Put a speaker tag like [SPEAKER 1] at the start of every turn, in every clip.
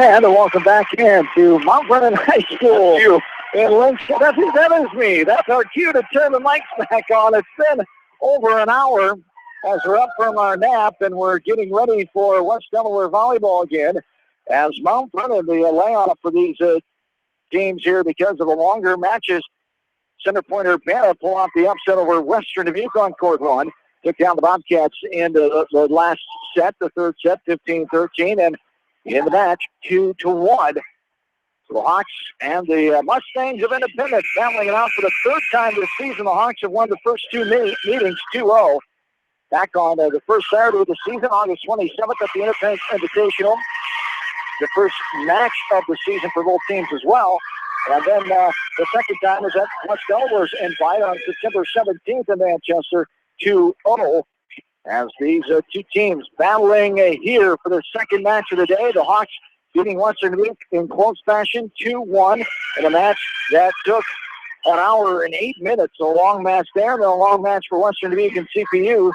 [SPEAKER 1] And welcome back in to Mount Vernon High School in Lynch. That is me. That's our cue to turn the mics back on. It's been over an hour as we're up from our nap, and we're getting ready for West Delaware volleyball again. As Mount Vernon, the layoff for these teams here because of the longer matches. Center pointer Banna pull off the upset over Western Dubuque on court one. Took down the Bobcats in the last set, the third set, 15-13, and in the match, 2-1. So the Hawks and the Mustangs of Independence battling it out for the third time this season. The Hawks have won the first two meetings 2-0. Back on the first Saturday of the season, August 27th at the Independence Invitational. The first match of the season for both teams as well. And then the second time was at West Delaware's invite on September 17th in Manchester, 2-0. As these two teams battling here for their second match of the day. The Hawks beating Western Dubuque in close fashion, 2-1, in a match that took an hour and 8 minutes. A long match there, and a long match for Western Dubuque and CPU.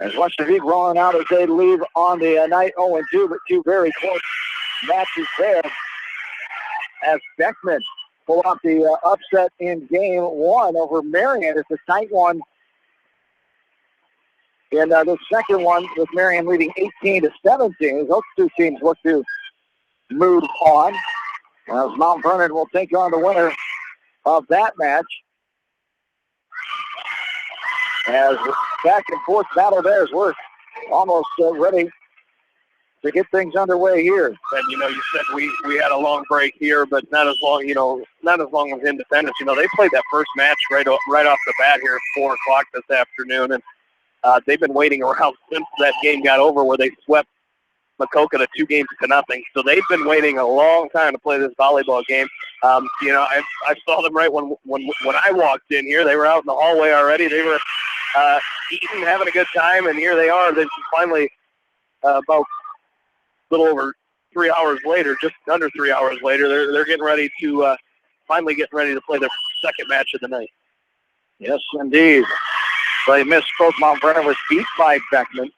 [SPEAKER 1] As Western Dubuque rolling out as they leave on the night 0-2, but two very close matches there. As Beckman pulled off the upset in game one over Marion. It's a tight one. In the second one, with Marion leading 18-17, those two teams look to move on. As Mount Vernon will take on the winner of that match. As back and forth battle there as we're almost ready to get things underway here.
[SPEAKER 2] And, you said we had a long break here, but not as long, not as long as Independence. They played that first match right off the bat here at 4 o'clock this afternoon, and they've been waiting around since that game got over where they swept Maquoketa 2-0. So they've been waiting a long time to play this volleyball game. I saw them right when I walked in here. They were out in the hallway already. They were eating, having a good time, and here they are. They finally, about a little over 3 hours later, just under 3 hours later, they're getting ready to finally play their second match of the night.
[SPEAKER 1] Yes, indeed. They misspoke. Mount Vernon was beat by Beckman.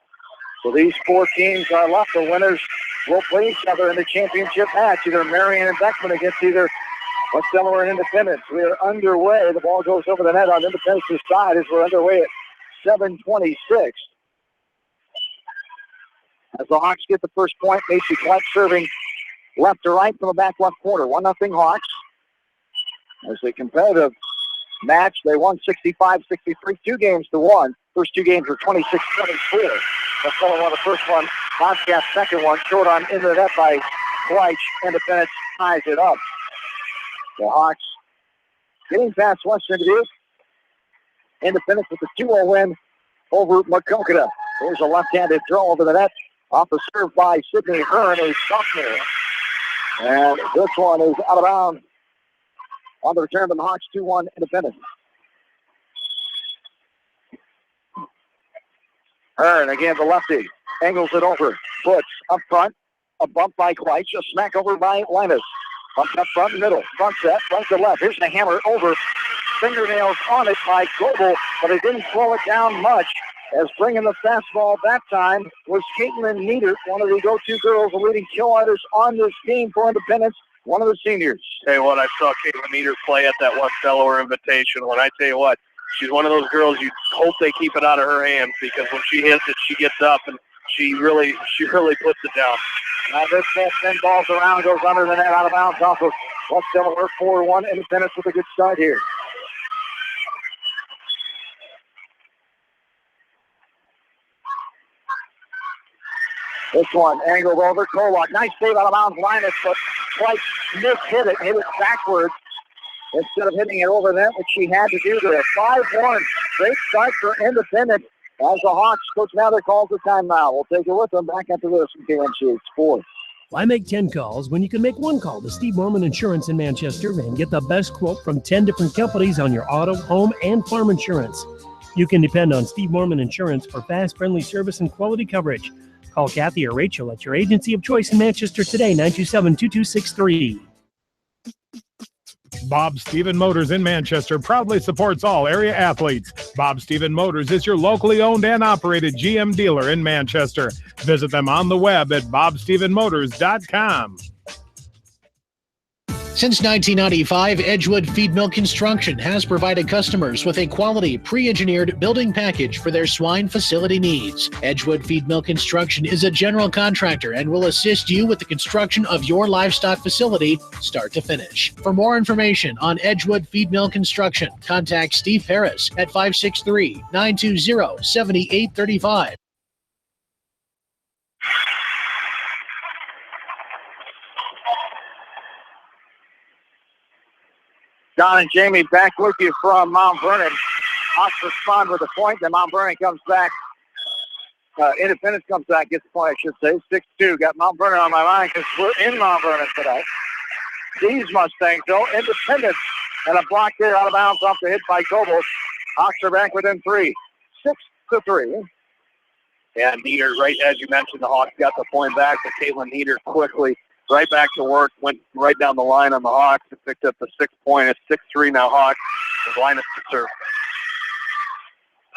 [SPEAKER 1] So these four teams are left. The winners will play each other in the championship match, either Marion and Beckman against either West Delaware and Independence. We are underway. The ball goes over the net on Independence's side as we're underway at 7:26. As the Hawks get the first point, Macy Clark serving left to right from the back left corner. 1-0 Hawks. As a competitive match, they won 65-63, 2-1. First two games were 26-24. That's won the first one. Bobcats second one. Short on into the net by Fleich. Independence ties it up. The Hawks getting past Western Dubuque. Independence with the 2-0 win over Maquoketa. There's a left-handed throw over the net. Off the serve by Sydney Hearn, a sophomore. And this one is out of bounds. On the return from the Hawks, 2-1 Independence. Hearn, again, the lefty. Angles it over. Puts up front. A bump by Kleitz. A smack over by Linus. Bump up front, middle. Front set. Front to left. Here's the hammer over. Fingernails on it by Goebel, but it didn't slow it down much. As bringing the fastball that time was Caitlin Nieder, one of the go-to girls, the leading kill leaders on this team for Independence, one of the seniors.
[SPEAKER 2] Tell you what, I saw Caitlin Nieder play at that West Delaware Invitational, and I tell you what, she's one of those girls you hope they keep it out of her hands, because when she hits it, she gets up and she really puts it down.
[SPEAKER 1] Now this ball pinballs around, goes under the net, out of bounds off of West Delaware. 4-1 Independence with a good start here. This one angled over. Kolak, nice save out of bounds. Linus, but Fleich hit it backwards instead of hitting it over that, which she had to do there. 5-1. Great start for Independence. As the Hawks, Coach Mather calls the timeout. We'll take it with them back after this from KMC Sports.
[SPEAKER 3] Why make 10 calls when you can make one call to Steve Morman Insurance in Manchester and get the best quote from 10 different companies on your auto, home, and farm insurance? You can depend on Steve Morman Insurance for fast, friendly service and quality coverage. Call Kathy or Rachel at your agency of choice in Manchester today, 927-2263.
[SPEAKER 4] Bob Stephen Motors in Manchester proudly supports all area athletes. Bob Stephen Motors is your locally owned and operated GM dealer in Manchester. Visit them on the web at bobstephenmotors.com.
[SPEAKER 5] Since 1995, Edgewood Feed Mill Construction has provided customers with a quality, pre-engineered building package for their swine facility needs. Edgewood Feed Mill Construction is a general contractor and will assist you with the construction of your livestock facility, start to finish. For more information on Edgewood Feed Mill Construction, contact Steve Harris at 563-920-7835.
[SPEAKER 1] Don and Jamie back with you from Mount Vernon. Hawks respond with a point, then Mount Vernon comes back. Independence comes back, gets the point, I should say. 6-2. Got Mount Vernon on my mind because we're in Mount Vernon today. These Mustangs, though, Independence and a block there out of bounds off the hit by Cobles. Hawks are back within 3. 6-3.
[SPEAKER 2] Yeah, Nieder, right as you mentioned, the Hawks got the point back, but Caitlin Nieder quickly right back to work, went right down the line on the Hawks and picked up the 6 point. It's 6-3 now Hawks. The Linus to serve.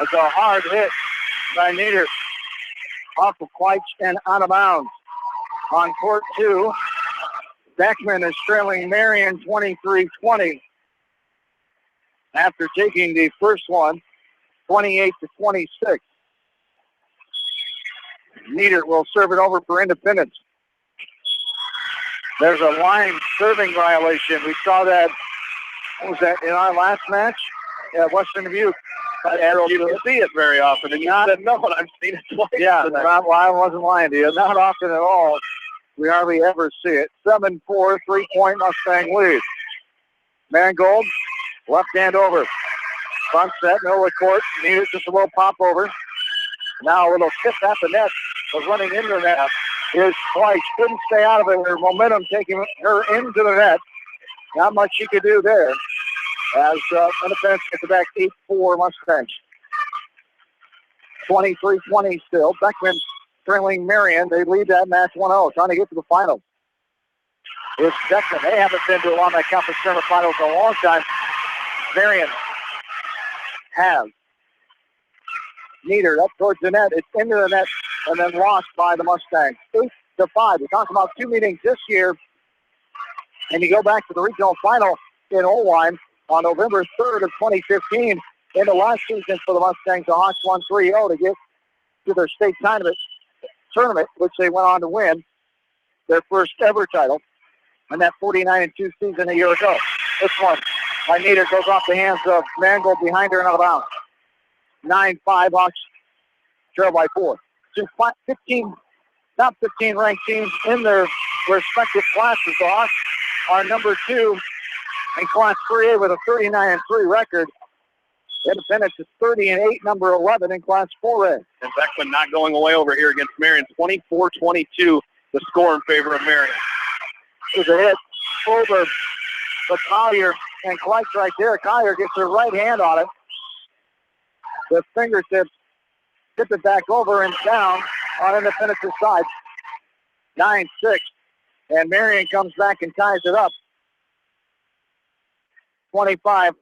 [SPEAKER 1] It's a hard hit by Nieder. Off of Kleitz and out of bounds. On court 2, Beckman is trailing Marion 23-20. After taking the first one, 28-26. Nieder will serve it over for Independence. There's a line serving violation. We saw that, what was that, in our last match at Western Dubuque.
[SPEAKER 2] You don't see it very often, and you said no, and I've seen it twice.
[SPEAKER 1] Yeah, I wasn't lying to you. Not often at all. We hardly ever see it. 7-4, 3-point Mustang lead. Mangold, left hand over. Front set, middle of the court. Needed just a little pop over. Now a little tip at the net. Was running into the net. Here's Kleitz. Couldn't stay out of it. Her momentum taking her into the net. Not much she could do there. As Independence gets it back 8-4 Mustangs. 23-20 still. Beckman trailing Marion. They lead that match 1-0. Trying to get to the finals. It's Beckman. They haven't been to one that conference tournament finals in a long time. Marion has. Nieder up towards the net. It's into the net and then lost by the Mustangs. 8-5. We talked about 2 meetings this year. And you go back to the regional final in Oelwein on November 3rd of 2015. In the last season for the Mustangs, the Hawks won 3-0 to get to their state tournament, which they went on to win their first ever title in that 49-2 season a year ago. This one by Nieder goes off the hands of Mangold behind her and out of bounds. 9-5 Hawks trail by 4. 15 top 15 ranked teams in their respective classes. The Hawks are number 2 in Class 3A with a 39-3 record. Independence is 30-8, number 11 in Class 4A.
[SPEAKER 2] And Beckman not going away over here against Marion. 24-22, the score in favor of Marion.
[SPEAKER 1] There's a hit over the Collier and Kleitz right there. Collier gets her right hand on it. The fingertips tip it back over and down on Independence's side. 9-6. And Marion comes back and ties it up. 25-22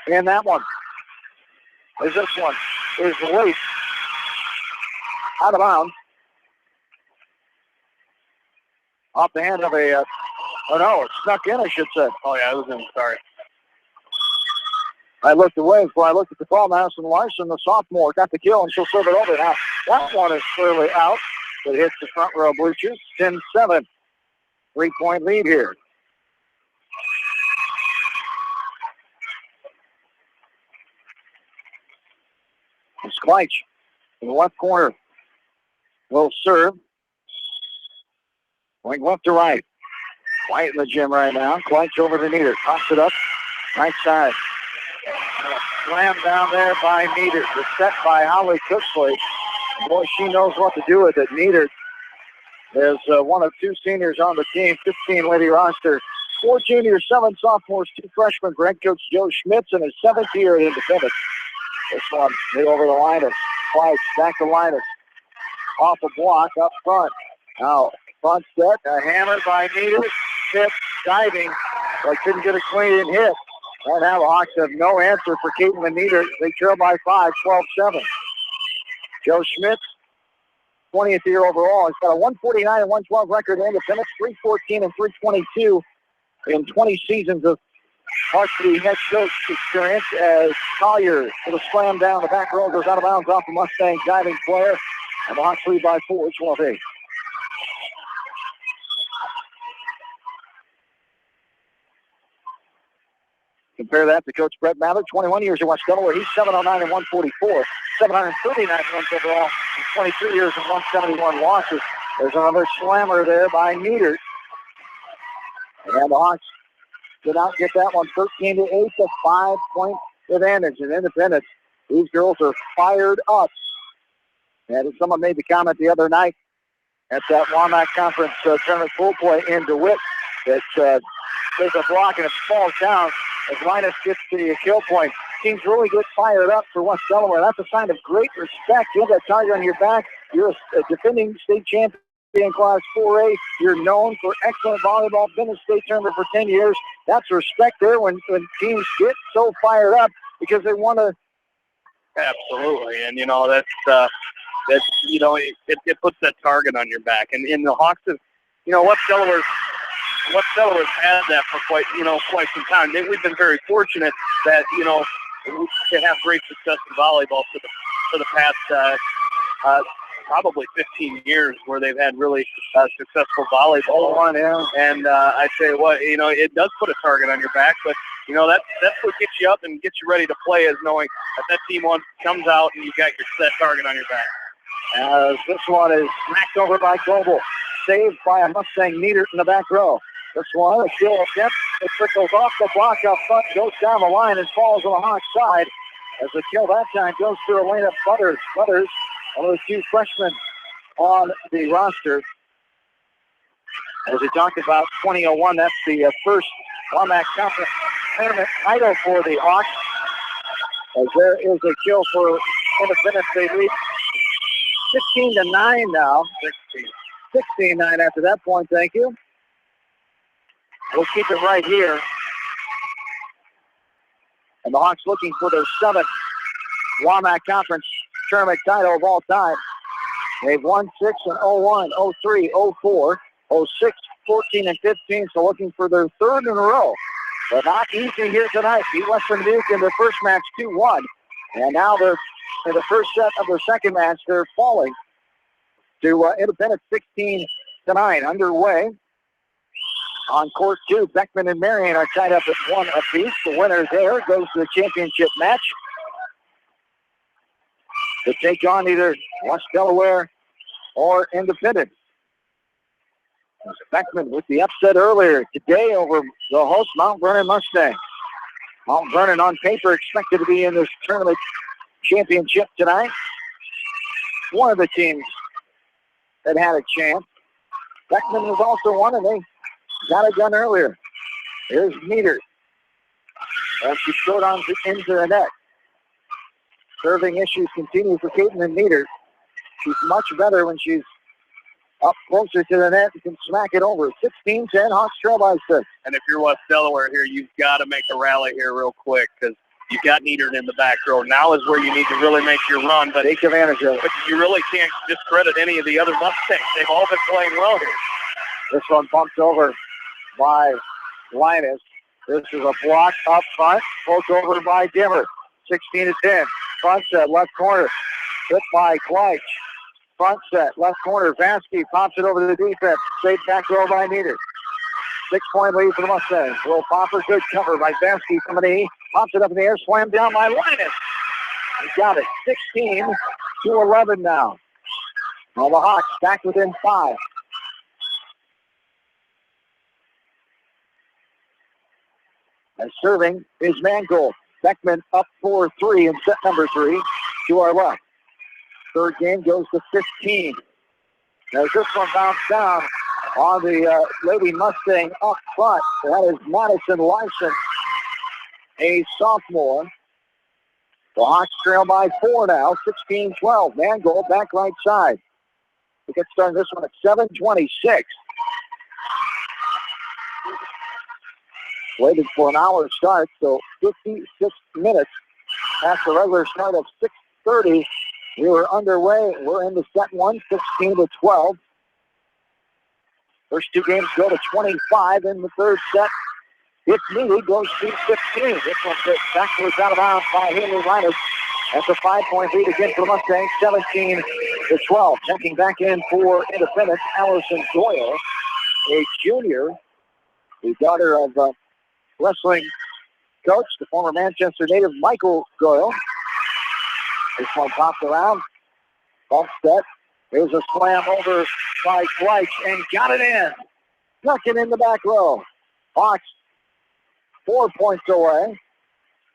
[SPEAKER 1] in that one. As this one is late out of bounds. Off the hand of a, oh no, it snuck in, I should say.
[SPEAKER 2] Oh yeah, it was in, sorry.
[SPEAKER 1] I looked away before I looked at the call. Madison Larson, the sophomore, got the kill and she'll serve it over. Now, that one is clearly out. It hits the front row bleachers. 10-7. 3-point lead here. It's Kleitz in the left corner. Will serve. Going left to right. White in the gym right now. Kleitz over to Nieder. Toss it up. Right side. Slam down there by Nieder. The set by Holly Cooksley. Boy, she knows what to do with it. Nieder is one of 2 seniors on the team. 15-lady roster. 4 juniors, 7 sophomores, 2 freshmen. Greg coach Joe Schmitz in his 7th year at Independence. This one hit over the Linus. Kleitz back to Linus. Off a block up front. Now Front set, a hammer by Nieder. Smith diving, but couldn't get a clean hit. And now the Hawks have no answer for Caitlin Nieder. They trail by 5, 12-7. Joe Schmitz, 20th year overall. He's got a 149 and 112 record in Independence, 314 and 322 in 20 seasons of varsity head coach experience. As Collier with a slam down the back row, goes out of bounds off the Mustang diving player. And the Hawks lead by 4, 12-8. Compare that to Coach Brett Mather, 21 years at West Delaware. He's 709 and 144, 739 runs overall, and 23 years and 171 losses. There's another slammer there by Nieder. And the Hawks did not get that one, 13-8, a 5-point advantage in Independence. These girls are fired up. And someone made the comment the other night at that WAMAC Conference tournament pool play in DeWitt that there's a block and it falls down as Linus gets the kill point. Teams really get fired up for West Delaware. That's a sign of great respect. You have that target on your back. You're a defending state champion in Class 4A. You're known for excellent volleyball. Been in state tournament for 10 years. That's respect there when teams get so fired up because they want to.
[SPEAKER 2] Absolutely, and that's it puts that target on your back, and the Hawks have, West Delaware's had that for quite some time. We've been very fortunate that to have great success in volleyball for the past probably 15 years, where they've had really successful volleyball. And I tell you what, it does put a target on your back, but that's what gets you up and gets you ready to play, is knowing that team comes out and you got your set target on your back.
[SPEAKER 1] As this one is smacked over by Global, saved by a Mustang Nieder in the back row. This one, a steal attempt. It trickles off the block up front, goes down the line, and falls on the Hawks side. As the kill that time goes to Elena Butters. Butters, one of the few freshmen on the roster. As we talked about, 2001, that's the first WAMAC Conference tournament title for the Hawks. As there is a kill for Independence. They lead 16-9 now. 16-9 after that point, thank you. We'll keep it right here. And the Hawks looking for their 7th WAMAC Conference tournament title of all time. They've won 6 and 0-1, 0-3, 0-4, 0-6, 14 and 15, so looking for their 3rd in a row. But not easy here tonight. Beat Western Dubuque in their first match 2-1. And now they're in the first set of their second match. They're falling to Independence 16-9 underway. On court 2, Beckman and Marion are tied up at 1 apiece. The winner there goes to the championship match to take on either West Delaware or Independence. Beckman with the upset earlier today over the host, Mount Vernon Mustang. Mount Vernon on paper expected to be in this tournament championship tonight. One of the teams that had a chance. Beckman was also one, and they got it done earlier. Here's Nieder. And she showed on into the net. Serving issues continue for Caitlin Nieder. She's much better when she's up closer to the net and can smack it over. 16-10, Hawks trail by 6.
[SPEAKER 2] And if you're West Delaware here, you've got to make a rally here real quick, because you've got Nieder in the back row. Now is where you need to really make your run. But
[SPEAKER 1] take advantage of it.
[SPEAKER 2] But you really can't discredit any of the other Mustangs. They've all been playing well here.
[SPEAKER 1] This one bumped over by Linus. This is a block up front. Poked over by Dimmer. 16-10. Front set, left corner. Hit by Kleich. Front set, left corner. Vansky pops it over to the defense. Straight back row by Nieder. 6-point lead for the Mustangs. Little popper, good cover by Vansky from the knee. Pops it up in the air, slammed down by Linus. He got it. 16-11 now. Now the Hawks back within 5. And serving is Mangold. Beckman up 4-3 in set number 3 to our left. Third game goes to 15. As this one bounced down on the Lady Mustang up front. That is Madison Larson, a sophomore. The Hawks trail by 4 now, 16-12. Mangold back right side. We get started this one at 7:26. Waited for an hour start, so 56 minutes past the regular start of 6:30. We were underway. We're into set one, 16-12. First two games go to 25 in the third set. If needed, goes to 15. This one's hit backwards out of bounds by Haley Linus. That's a 5-point lead again for the Mustangs, 17-12. Checking back in for Independence, Allison Doyle, a junior, the daughter of wrestling coach, the former Manchester native Michael Doyle. This one popped around. Bump set. There's a slam over by Fleich and got it in. Snuck it in the back row. Hawks 4 points away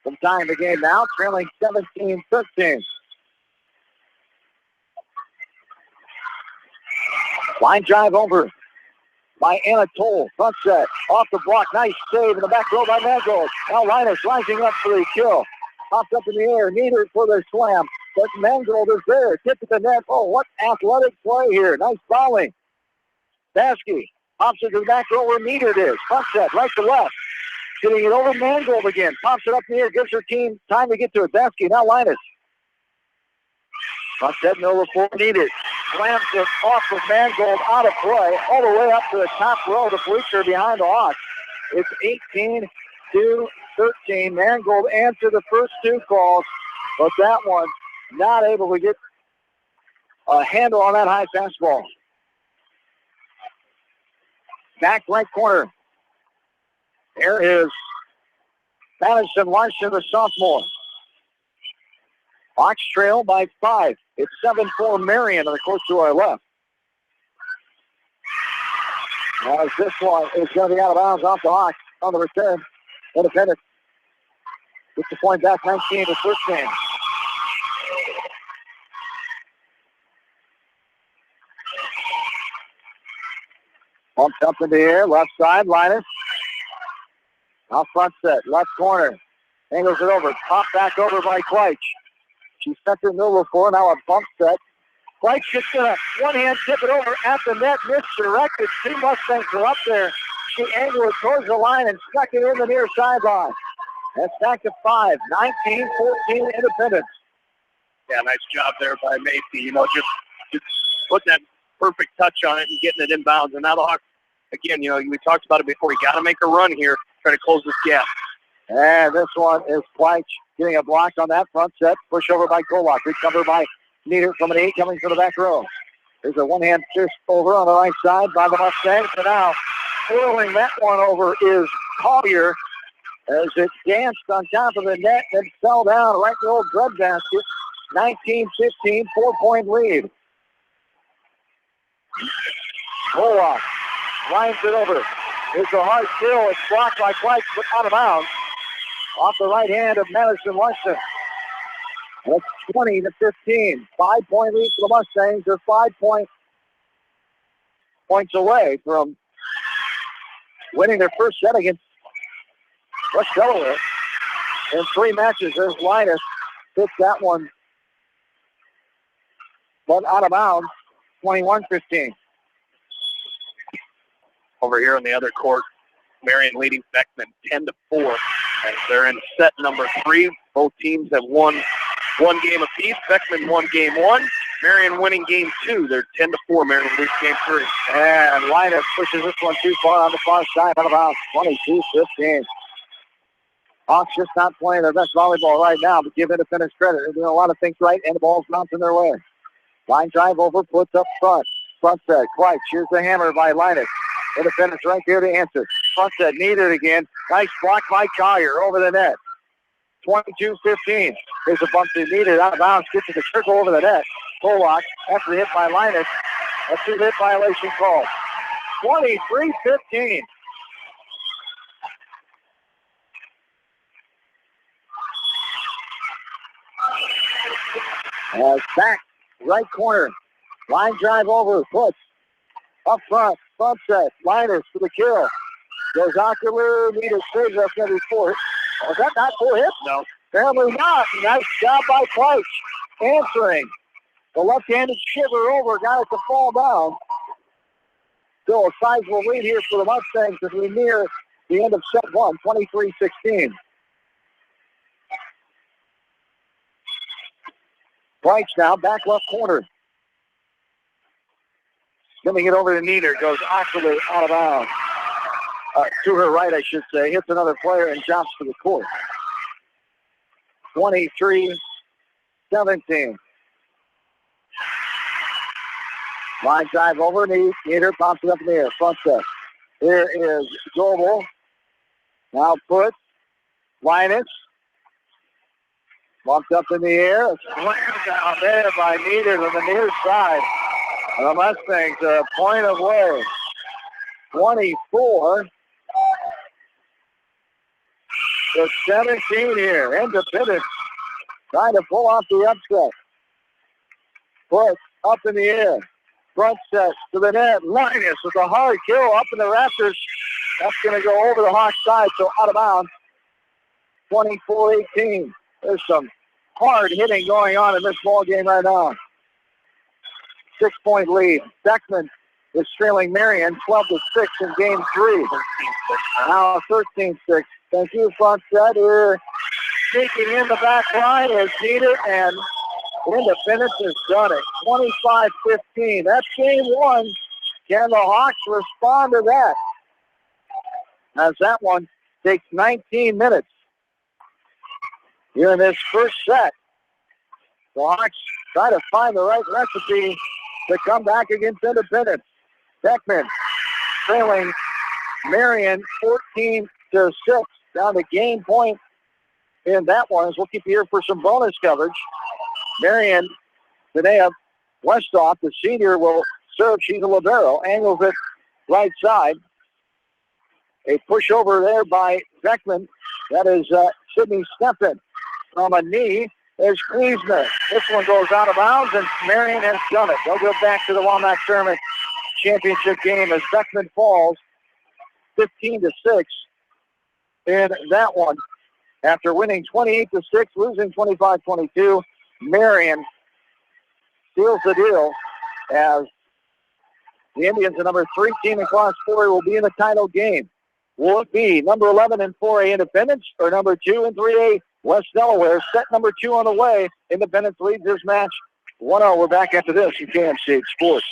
[SPEAKER 1] from tying the game now, trailing 17-13. Line drive over by Anatole. Front set. Off the block. Nice save in the back row by Mangold. Now Linus rising up for the kill. Popped up in the air. Needed for the slam. But Mangold is there. Tip at the net. Oh, what athletic play here. Nice volley. Baskey pops it to the back row where Needed is. Front set. Right to left. Getting it over Mangold again. Pops it up in the air. Gives her team time to get to it. Baskey. Now Linus. Front set. No report needed. Slams it off of Mangold out of play. All the way up to the top row. The bleacher behind the Hawks. It's 18-13. Mangold answered the first two calls, but that one not able to get a handle on that high fastball. Back right corner. There is Madison Larson, the sophomore. Hawks trail by 5. It's 7-4 Marion on the course to our left. As this one is going to be out of bounds off the Hawks on the return. Independent gets the point back 19-13. Pumped up in the air, left side, Linus. Now front set, left corner. Angles it over, popped back over by Kleich. She sent her middle for now a bump set. Kleich just gonna one-hand tip it over at the net, misdirected. Two Mustangs are up there. She angled it towards the line and stuck it in the near sideline. That's back to 5, 19-14 Independence.
[SPEAKER 2] Yeah, nice job there by Macy. You know, just putting that perfect touch on it and getting it inbounds. And now the Hawks, again, you know, we talked about it before. You got to make a run here, try to close this gap.
[SPEAKER 1] And this one is Kleich getting a block on that front set. Push over by Kolak. Recover by Nieder from an 8 coming from the back row. There's a one-hand fist over on the right side by the Mustangs. And now twirling that one over is Collier as it danced on top of the net and fell down right in the old breadbasket. 19-15, 4-point lead. Kolak lines it over. It's a hard kill. It's blocked by Kleich, but out of bounds. Off the right hand of Madison Larson. It's 20-15. 5-point lead for the Mustangs. They're 5 points away from winning their first set against West Delaware. In 3 matches, there's Linus. Hits that one, but out of bounds. 21-15.
[SPEAKER 2] Over here on the other court, Marion leading Beckman 10-4. As they're in set number 3. Both teams have won one game apiece. Beckman won game 1. Marion winning game 2. They're 10-4. Marion leads game 3.
[SPEAKER 1] And Linus pushes this one too far on the far side. Out of bounds. 22-15. Hawks just not playing their best volleyball right now, but give Independence credit. They're doing a lot of things right, and the ball's bouncing their way. Line drive over, puts up front. Front set, Kleich. Here's the hammer by Linus. Independence right there to answer. Front set, needed again. Nice block by Collier over the net. 22-15. There's a bump to Needed. Out of bounds. Gets to the circle over the net. Kolak, after hit by Linus. A 2-hit violation call. 23-15. As back, right corner. Line drive over, push. Up front, front set. Linus for the kill. Goes ocular, Needed saves. That's going to be 4. Was that not 4 hits?
[SPEAKER 2] No.
[SPEAKER 1] Apparently not. Nice job by Kleich. Answering The left-handed shiver over, got it to fall down. Still a sizable lead here for the Mustangs as we near the end of set one, 23-16. Price now, back left corner. Sending it over to Nieder, goes awkwardly out of bounds. To her right, I should say. Hits another player and jumps to the court. 23-17. Line drive over, Nieder pops it up in the air, front set. Here is Goebel. Now put Linus. Bumped up in the air. Slammed down there by Nieder on the near side. And the Mustangs a point away. 24-17 here. Independence trying to pull off the upset. Put up in the air. Front set to the net. Linus with a hard kill up in the rafters. That's going to go over the Hawks side, so out of bounds. 24-18. There's some hard hitting going on in this ball game right now. 6-point lead. Beckman is trailing Marion 12-6 in game 3. Now 13-6. Thank you, front set. Here, sneaking in the back line is Nieder, and Independence has done it. 25-15. That's game 1. Can the Hawks respond to that? As that one takes 19 minutes. Here in this first set, the Hawks try to find the right recipe to come back against Independence. Beckman trailing Marion 14-6, down to game point in that one, as we'll keep you here for some bonus coverage. Marion, Tanea Westhoff, the senior, will serve. She's a libero. Angles it right side. A push over there by Beckman. That is Sydney Steppen. From a knee is Kliesner. This one goes out of bounds, and Marion has done it. They'll go back to the Walmart Tournament championship game as Beckman falls 15-6 in that one. After winning 28-6, losing 25-22, Marion seals the deal as the Indians, the number 3 team in Class 4, will be in the title game. Will it be number 11 in 4A Independence or number 2 in 3A West Delaware? Set number 2 on the way. Independence leads this match 1-0. We're back after this in KMC Sports.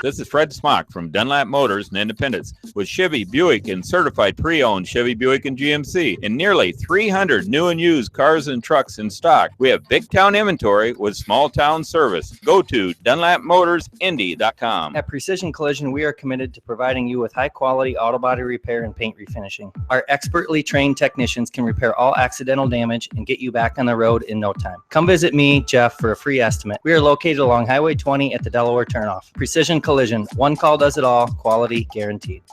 [SPEAKER 6] This is Fred Smock from Dunlap Motors in Independence with Chevy, Buick, and certified pre-owned Chevy, Buick, and GMC and nearly 300 new and used cars and trucks in stock. We have big town inventory with small town service. Go to DunlapMotorsIndy.com.
[SPEAKER 7] At Precision Collision, we are committed to providing you with high-quality auto body repair and paint refinishing. Our expertly trained technicians can repair all accidental damage and get you back on the road in no time. Come visit me, Jeff, for a free estimate. We are located along Highway 20 at the Delaware turnoff. Precision Collision. One call does it all. Quality guaranteed.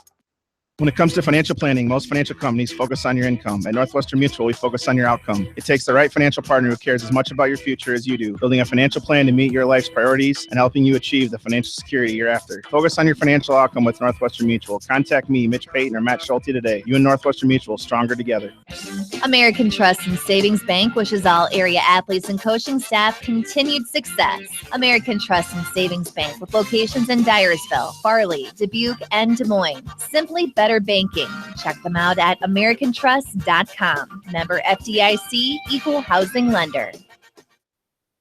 [SPEAKER 8] When it comes to financial planning, most financial companies focus on your income. At Northwestern Mutual, we focus on your outcome. It takes the right financial partner who cares as much about your future as you do, building a financial plan to meet your life's priorities and helping you achieve the financial security you're after. Focus on your financial outcome with Northwestern Mutual. Contact me, Mitch Payton, or Matt Schulte today. You and Northwestern Mutual, stronger together.
[SPEAKER 9] American Trust and Savings Bank wishes all area athletes and coaching staff continued success. American Trust and Savings Bank with locations in Dyersville, Farley, Dubuque, and Des Moines. Simply better banking. Check them out at AmericanTrust.com. Member FDIC, Equal Housing Lender.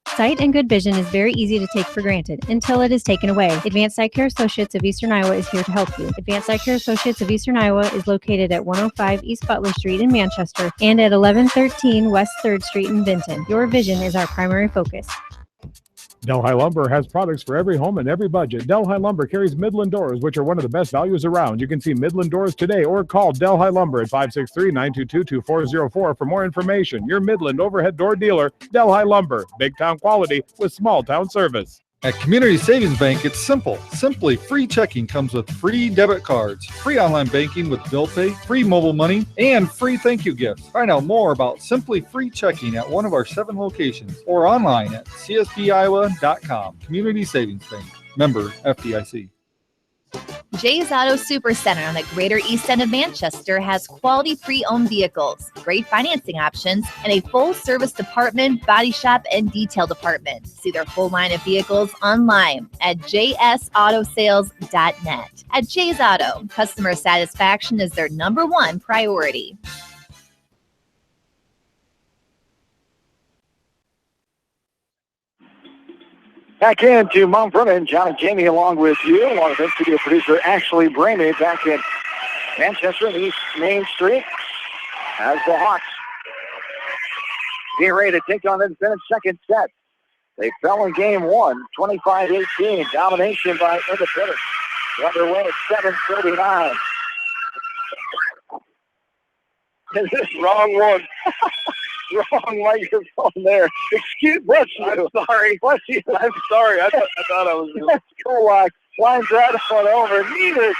[SPEAKER 10] Sight and good vision is very easy to take for granted until it is taken away. Advanced Eye Care Associates of Eastern Iowa is here to help you. Advanced Eye Care Associates of Eastern Iowa is located at 105 East Butler Street in Manchester and at 1113 West 3rd Street in Vinton. Your vision is our primary focus.
[SPEAKER 4] Delhi Lumber has products for every home and every budget. Delhi Lumber carries Midland doors, which are one of the best values around. You can see Midland doors today or call Delhi Lumber at 563-922-2404 for more information. Your Midland overhead door dealer, Delhi Lumber. Big town quality with small town service.
[SPEAKER 11] At Community Savings Bank, it's simple. Simply free checking comes with free debit cards, free online banking with bill pay, free mobile money, and free thank you gifts. Find out more about Simply Free Checking at one of our 7 locations or online at csbiowa.com. Community Savings Bank. Member FDIC.
[SPEAKER 9] Jay's Auto Supercenter on the Greater East End of Manchester has quality pre-owned vehicles, great financing options, and a full-service department, body shop, and detail department. See their full line of vehicles online at jsautosales.net. At Jay's Auto, customer satisfaction is their #1 priority.
[SPEAKER 1] Back into Mumford, and John and Jamie along with you, along with studio producer Ashley Bramey back in Manchester and East Main Street as the Hawks get ready to take on Independence second set. They fell in game one, 25-18, domination by Independence. Another win at 7:39. Is this wrong one? Wrong microphone there. Bless you. I'm sorry. Bless you. I'm sorry. I thought I was. That's cool. Lines that one over. Neither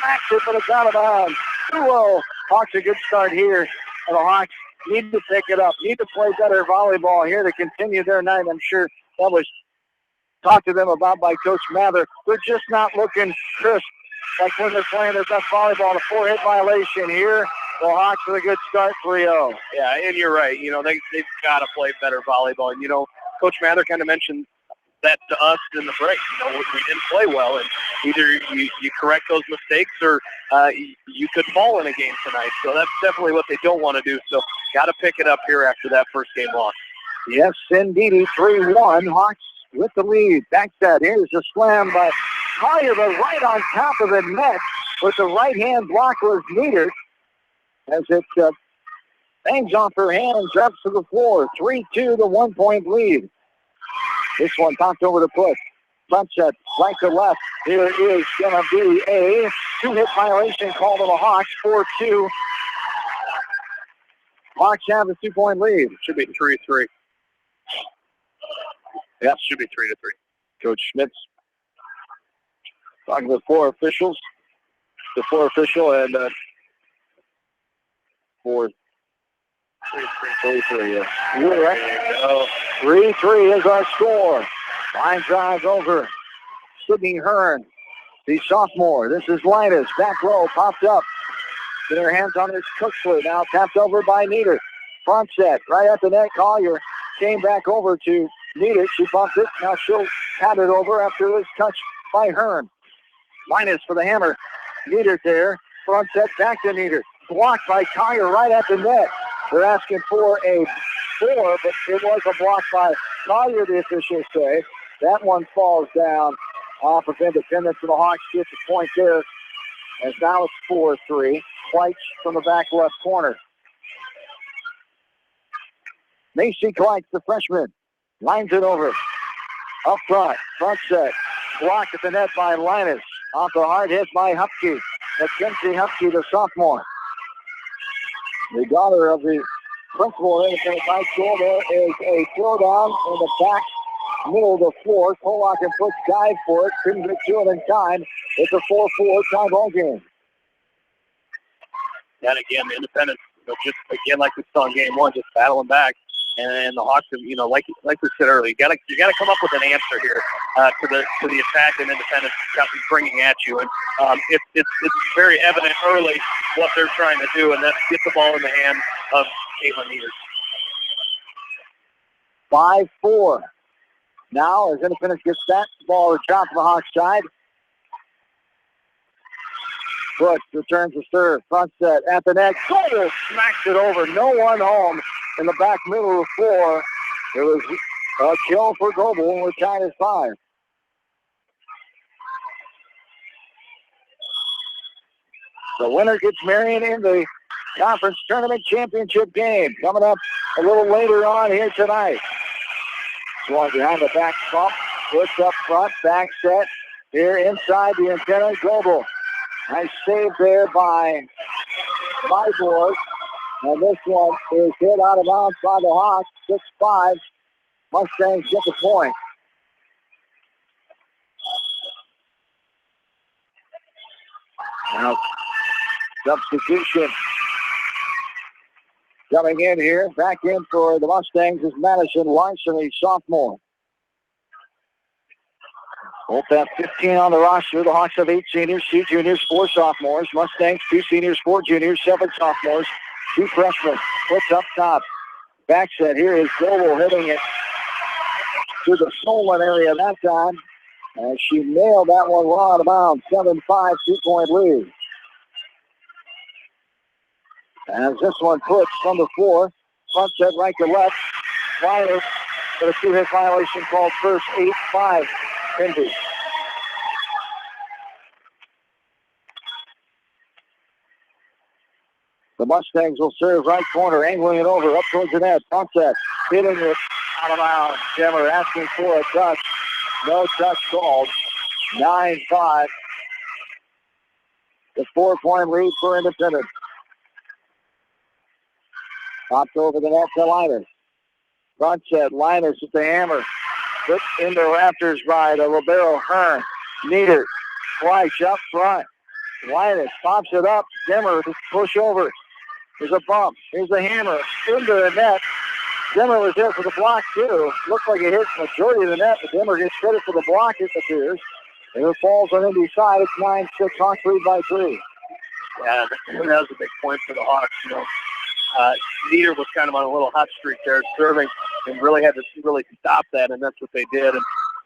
[SPEAKER 1] smacks it, but it's out of bounds. 2-0. Hawks a good start here. And the Hawks need to pick it up. Need to play better volleyball here to continue their night. I'm sure that was talked to them about by Coach Mather. They're just not looking crisp like when they're playing their best volleyball. A 4-hit violation here. The Hawks with a good start, 3-0.
[SPEAKER 2] Yeah, and you're right. You know, they've got to play better volleyball. And, you know, Coach Mather kind of mentioned that to us in the break. You know, we didn't play well, and either you correct those mistakes or you could fall in a game tonight. So that's definitely what they don't want to do. So got to pick it up here after that first game loss.
[SPEAKER 1] Yes, indeed, 3-1. Hawks with the lead. Back set. Here's a slam by Collier, but right on top of the net with the right-hand block was needed. As it bangs off her hand and drops to the floor. 3-2, the 1-point lead. This one knocked over the push. Front set, right to left. Here is going to be a 2-hit violation called to the Hawks. 4-2. Hawks have a 2-point lead.
[SPEAKER 2] Should be 3-3.
[SPEAKER 1] Yep.
[SPEAKER 2] Should be 3-3.
[SPEAKER 1] Coach Schmitz talking to the four officials. The four official and 4-3. Yeah. You're right. 3-3 is our score. Line drive over. Sydney Hearn, the sophomore. This is Linus. Back row, popped up. Get her hands on his Cooksley. Now tapped over by Nieder. Front set, right at the net. Collier came back over to Nieder. She bumped it. Now she'll pat it over after this touch by Hearn. Linus for the hammer. Nieder there. Front set, back to Nieder. Blocked by Collier right at the net. They're asking for a 4, but it was a block by Collier, the officials say. That one falls down off of Independence, and the Hawks get the point there. As now it's 4-3. Kleitz from the back left corner. Macy Kleitz, the freshman, lines it over. Up front set. Blocked at the net by Linus. Off the hard hit by Hupke. Mackenzie Hupke, the sophomore. The daughter of the principal of Independence High School. There is a throwdown in the back middle of the floor. Pollock and Foots dive for it. Couldn't get to it in time. It's a 4-4 tie ball game.
[SPEAKER 2] And again, the Independence, just again like we saw in game one, just battling back. And the Hawks, like we said earlier, you gotta come up with an answer here to the attack and Independence bringing at you. And it's very evident early what they're trying to do, and that's get the ball in the hand of Caitlin Nieder.
[SPEAKER 1] 5-4. Now as Independence gets that ball to the top of the Hawks side. Brooks returns the serve. Front set at the net. Golder smacks it over. No one home in the back middle of the floor. It was a kill for Goebel, and we're tied at 5. The winner gets Marion in the conference tournament championship game. Coming up a little later on here tonight. Going behind the back pump. Puts up front. Back set. Here inside the antenna. Goebel. Nice save there by Byborg. And this one is hit out of bounds by the Hawks. 6-5. Mustangs get the point. Now, substitution coming in here. Back in for the Mustangs is Madison Larson, a sophomore. Both have 15 on the roster. The Hawks have 8 seniors, 2 juniors, 4 sophomores. Mustangs, 2 seniors, 4 juniors, 7 sophomores, 2 freshmen. Puts up top. Back set here is Global hitting it to the Solon area that time. And she nailed that one well out of bounds. 7-5, 2-point lead. As this one puts from the floor. Front set right to left. Flyers for a 2-hit violation called first. 8-5. Indy. The Mustangs will serve right corner, angling it over, up towards the net. Front set, hitting it out of bounds. Jimmer asking for a touch. No touch called. 9-5. The 4-point lead for Independence. Popped over the net to Linus. Front set, Linus with the hammer. Put in the rafters by the libero Hearn. Nieder, twice up front. Linus pops it up. Zimmer to push over. There's a bump. Here's the hammer. Into the net. Zimmer was there for the block, too. Looks like it hit the majority of the net, but Zimmer gets credit for the block, it appears. And it falls on Indy's side. It's 9-6. Hawks lead by 3.
[SPEAKER 2] Yeah, that was a big point for the Hawks, you know. Nieder was kind of on a little hot streak there, serving, and really had to stop that, and that's what they did.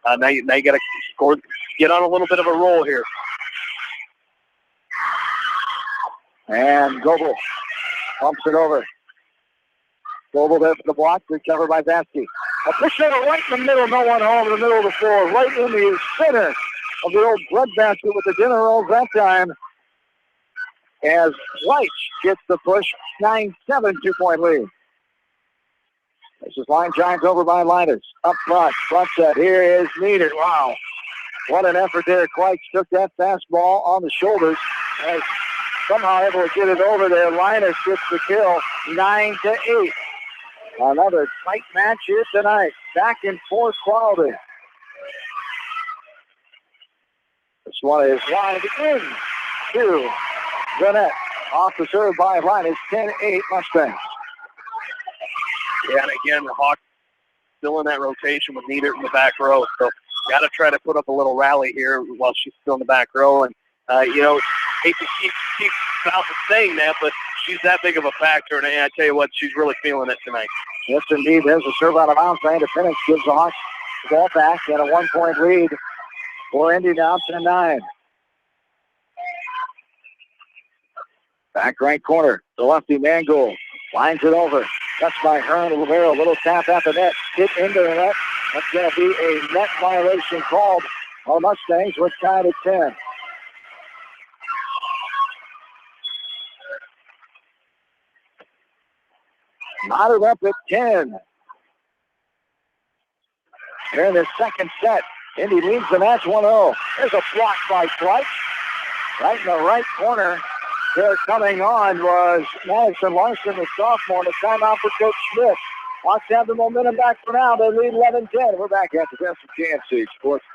[SPEAKER 2] And now you got to score, get on a little bit of a roll here.
[SPEAKER 1] And Goebel pumps it over. Goebel there for the block, recovered by Vasky. A push over right in the middle, no one home in the middle of the floor, right in the center of the old bread basket with the dinner rolls that time. As White gets the push, 9-7, 2-point lead. This is line drives over by Linus. Up front set. Here is Nieder. Wow. What an effort there. Quite took that fastball on the shoulders. As somehow able to get it over there. Linus gets the kill. 9-8. Another tight match here tonight. Back and forth quality. This one is lined in to the net. Off the serve by Linus. 10-8 Mustangs.
[SPEAKER 2] Yeah, and again, the Hawks still in that rotation with Nieder in the back row. So got to try to put up a little rally here while she's still in the back row. And, you know, hate to keep saying that, but she's that big of a factor. And I tell you what, she's really feeling it tonight.
[SPEAKER 1] Yes, indeed. There's a serve out of bounds by Independence. Gives the Hawks the ball back and a 1-point lead for Indy now, 10-9. Back right corner. The lefty Mangold lines it over. That's by Hearn and Rivera. A little tap at the net. Hit into the net. That's going to be a net violation called on Mustangs. We're tied at 10. Knotted up at 10. Here in the second set. Indy leads the match 1-0. There's a block by Flight. Right in the right corner. There coming on was Madison Larson, the sophomore, and a timeout for Coach Smith. Hawks have the momentum back for now. They lead 11-10. We're back at the best of GMC Sports.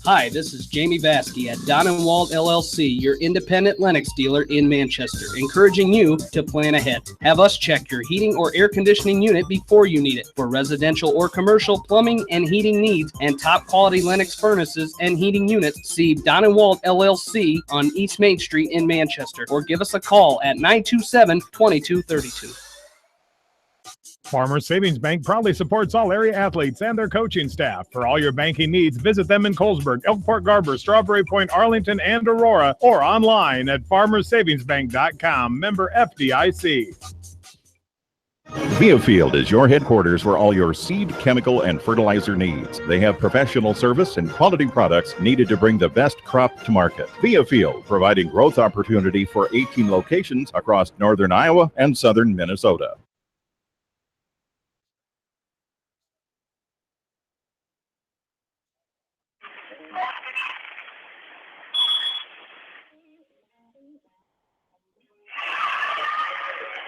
[SPEAKER 12] Hi, this is Jamie Vasky at Don & Walt LLC, your independent Lennox dealer in Manchester, encouraging you to plan ahead. Have us check your heating or air conditioning unit before you need it. For residential or commercial plumbing and heating needs and top quality Lennox furnaces and heating units, see Don & Walt LLC on East Main Street in Manchester, or give us a call at 927-2232.
[SPEAKER 4] Farmers Savings Bank proudly supports all area athletes and their coaching staff. For all your banking needs, visit them in Colesburg, Elkport Garber, Strawberry Point, Arlington, and Aurora, or online at farmersavingsbank.com. Member FDIC.
[SPEAKER 13] Viafield is your headquarters for all your seed, chemical, and fertilizer needs. They have professional service and quality products needed to bring the best crop to market. Viafield, providing growth opportunity for 18 locations across northern Iowa and southern Minnesota.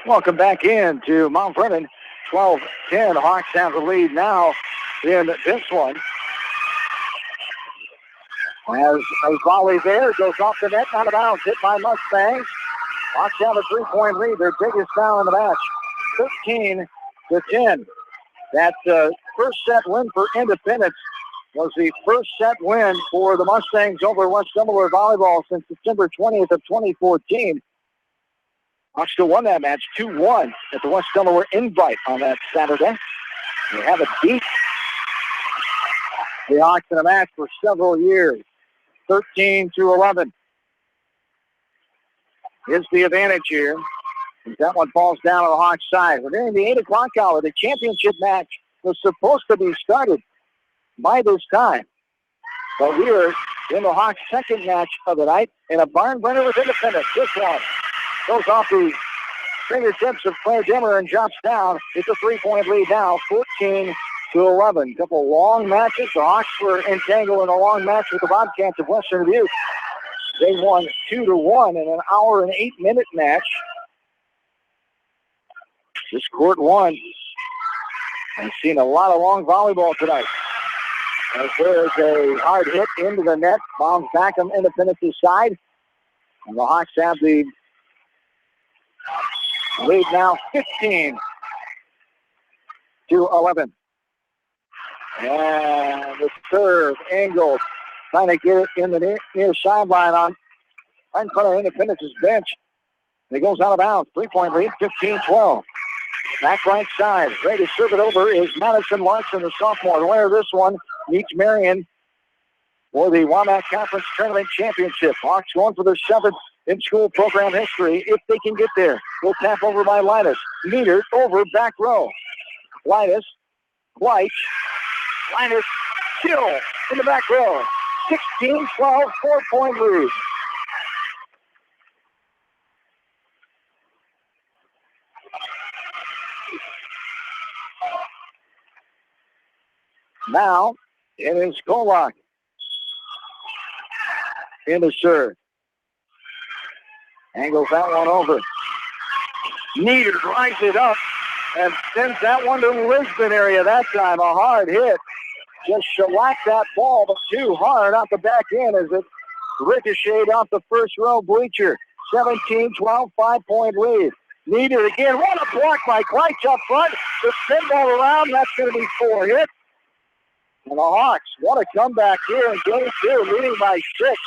[SPEAKER 1] Welcome back in to Mount Vernon. 12-10. Hawks have the lead now in this one. As a volley there goes off the net, out of bounds, hit by Mustangs. Hawks have a 3-point lead, their biggest foul in the match. 13-10. That first set win for Independence was the first set win for the Mustangs over West Delaware volleyball since September 20th of 2014. Hawks still won that match 2-1 at the West Delaware Invite on that Saturday. They haven't beat the Hawks in a match for several years. 13-11 is the advantage here. That one falls down on the Hawks side. We're nearing the 8 o'clock hour. The championship match was supposed to be started by this time. But we are in the Hawks' second match of the night in a barn burner with Independence. This one goes off the fingertips of Claire Dimmer and drops down. It's a 3-point lead now, 14-11. Couple long matches. The Hawks were entangled in a long match with the Bobcats of Western Dubuque. They won 2-1 in an hour and 8-minute match. This court one. I've seen a lot of long volleyball tonight. As there is a hard hit into the net, bounds back on Independence's side. And the Hawks have the lead now 15-11. And the serve, Engel, trying to get it in the near sideline on right in front of Independence's bench. It goes out of bounds. 3-point lead, 15-12. Back right side, ready to serve it over is Madison Larson, the sophomore. The winner of this one meets Marion for the WAMAC Conference Tournament Championship. Hawks going for their 7th in school program history if they can get there. We'll tap over by Linus. Meter over back row. Linus, White, Linus, kill in the back row. 16-12, 4-point lead. Now, it is Kolak in the serve. Angles that one over. Nieder drives it up and sends that one to the Lisbon area that time. A hard hit. Just shellacked that ball, but too hard off the back end as it ricocheted off the first row bleacher. 17-12, 5-point lead. Nieder again. What a block by Kleitz up front. The spin ball around. That's going to be 4 hits. And the Hawks, what a comeback here in game 2, leading by 6.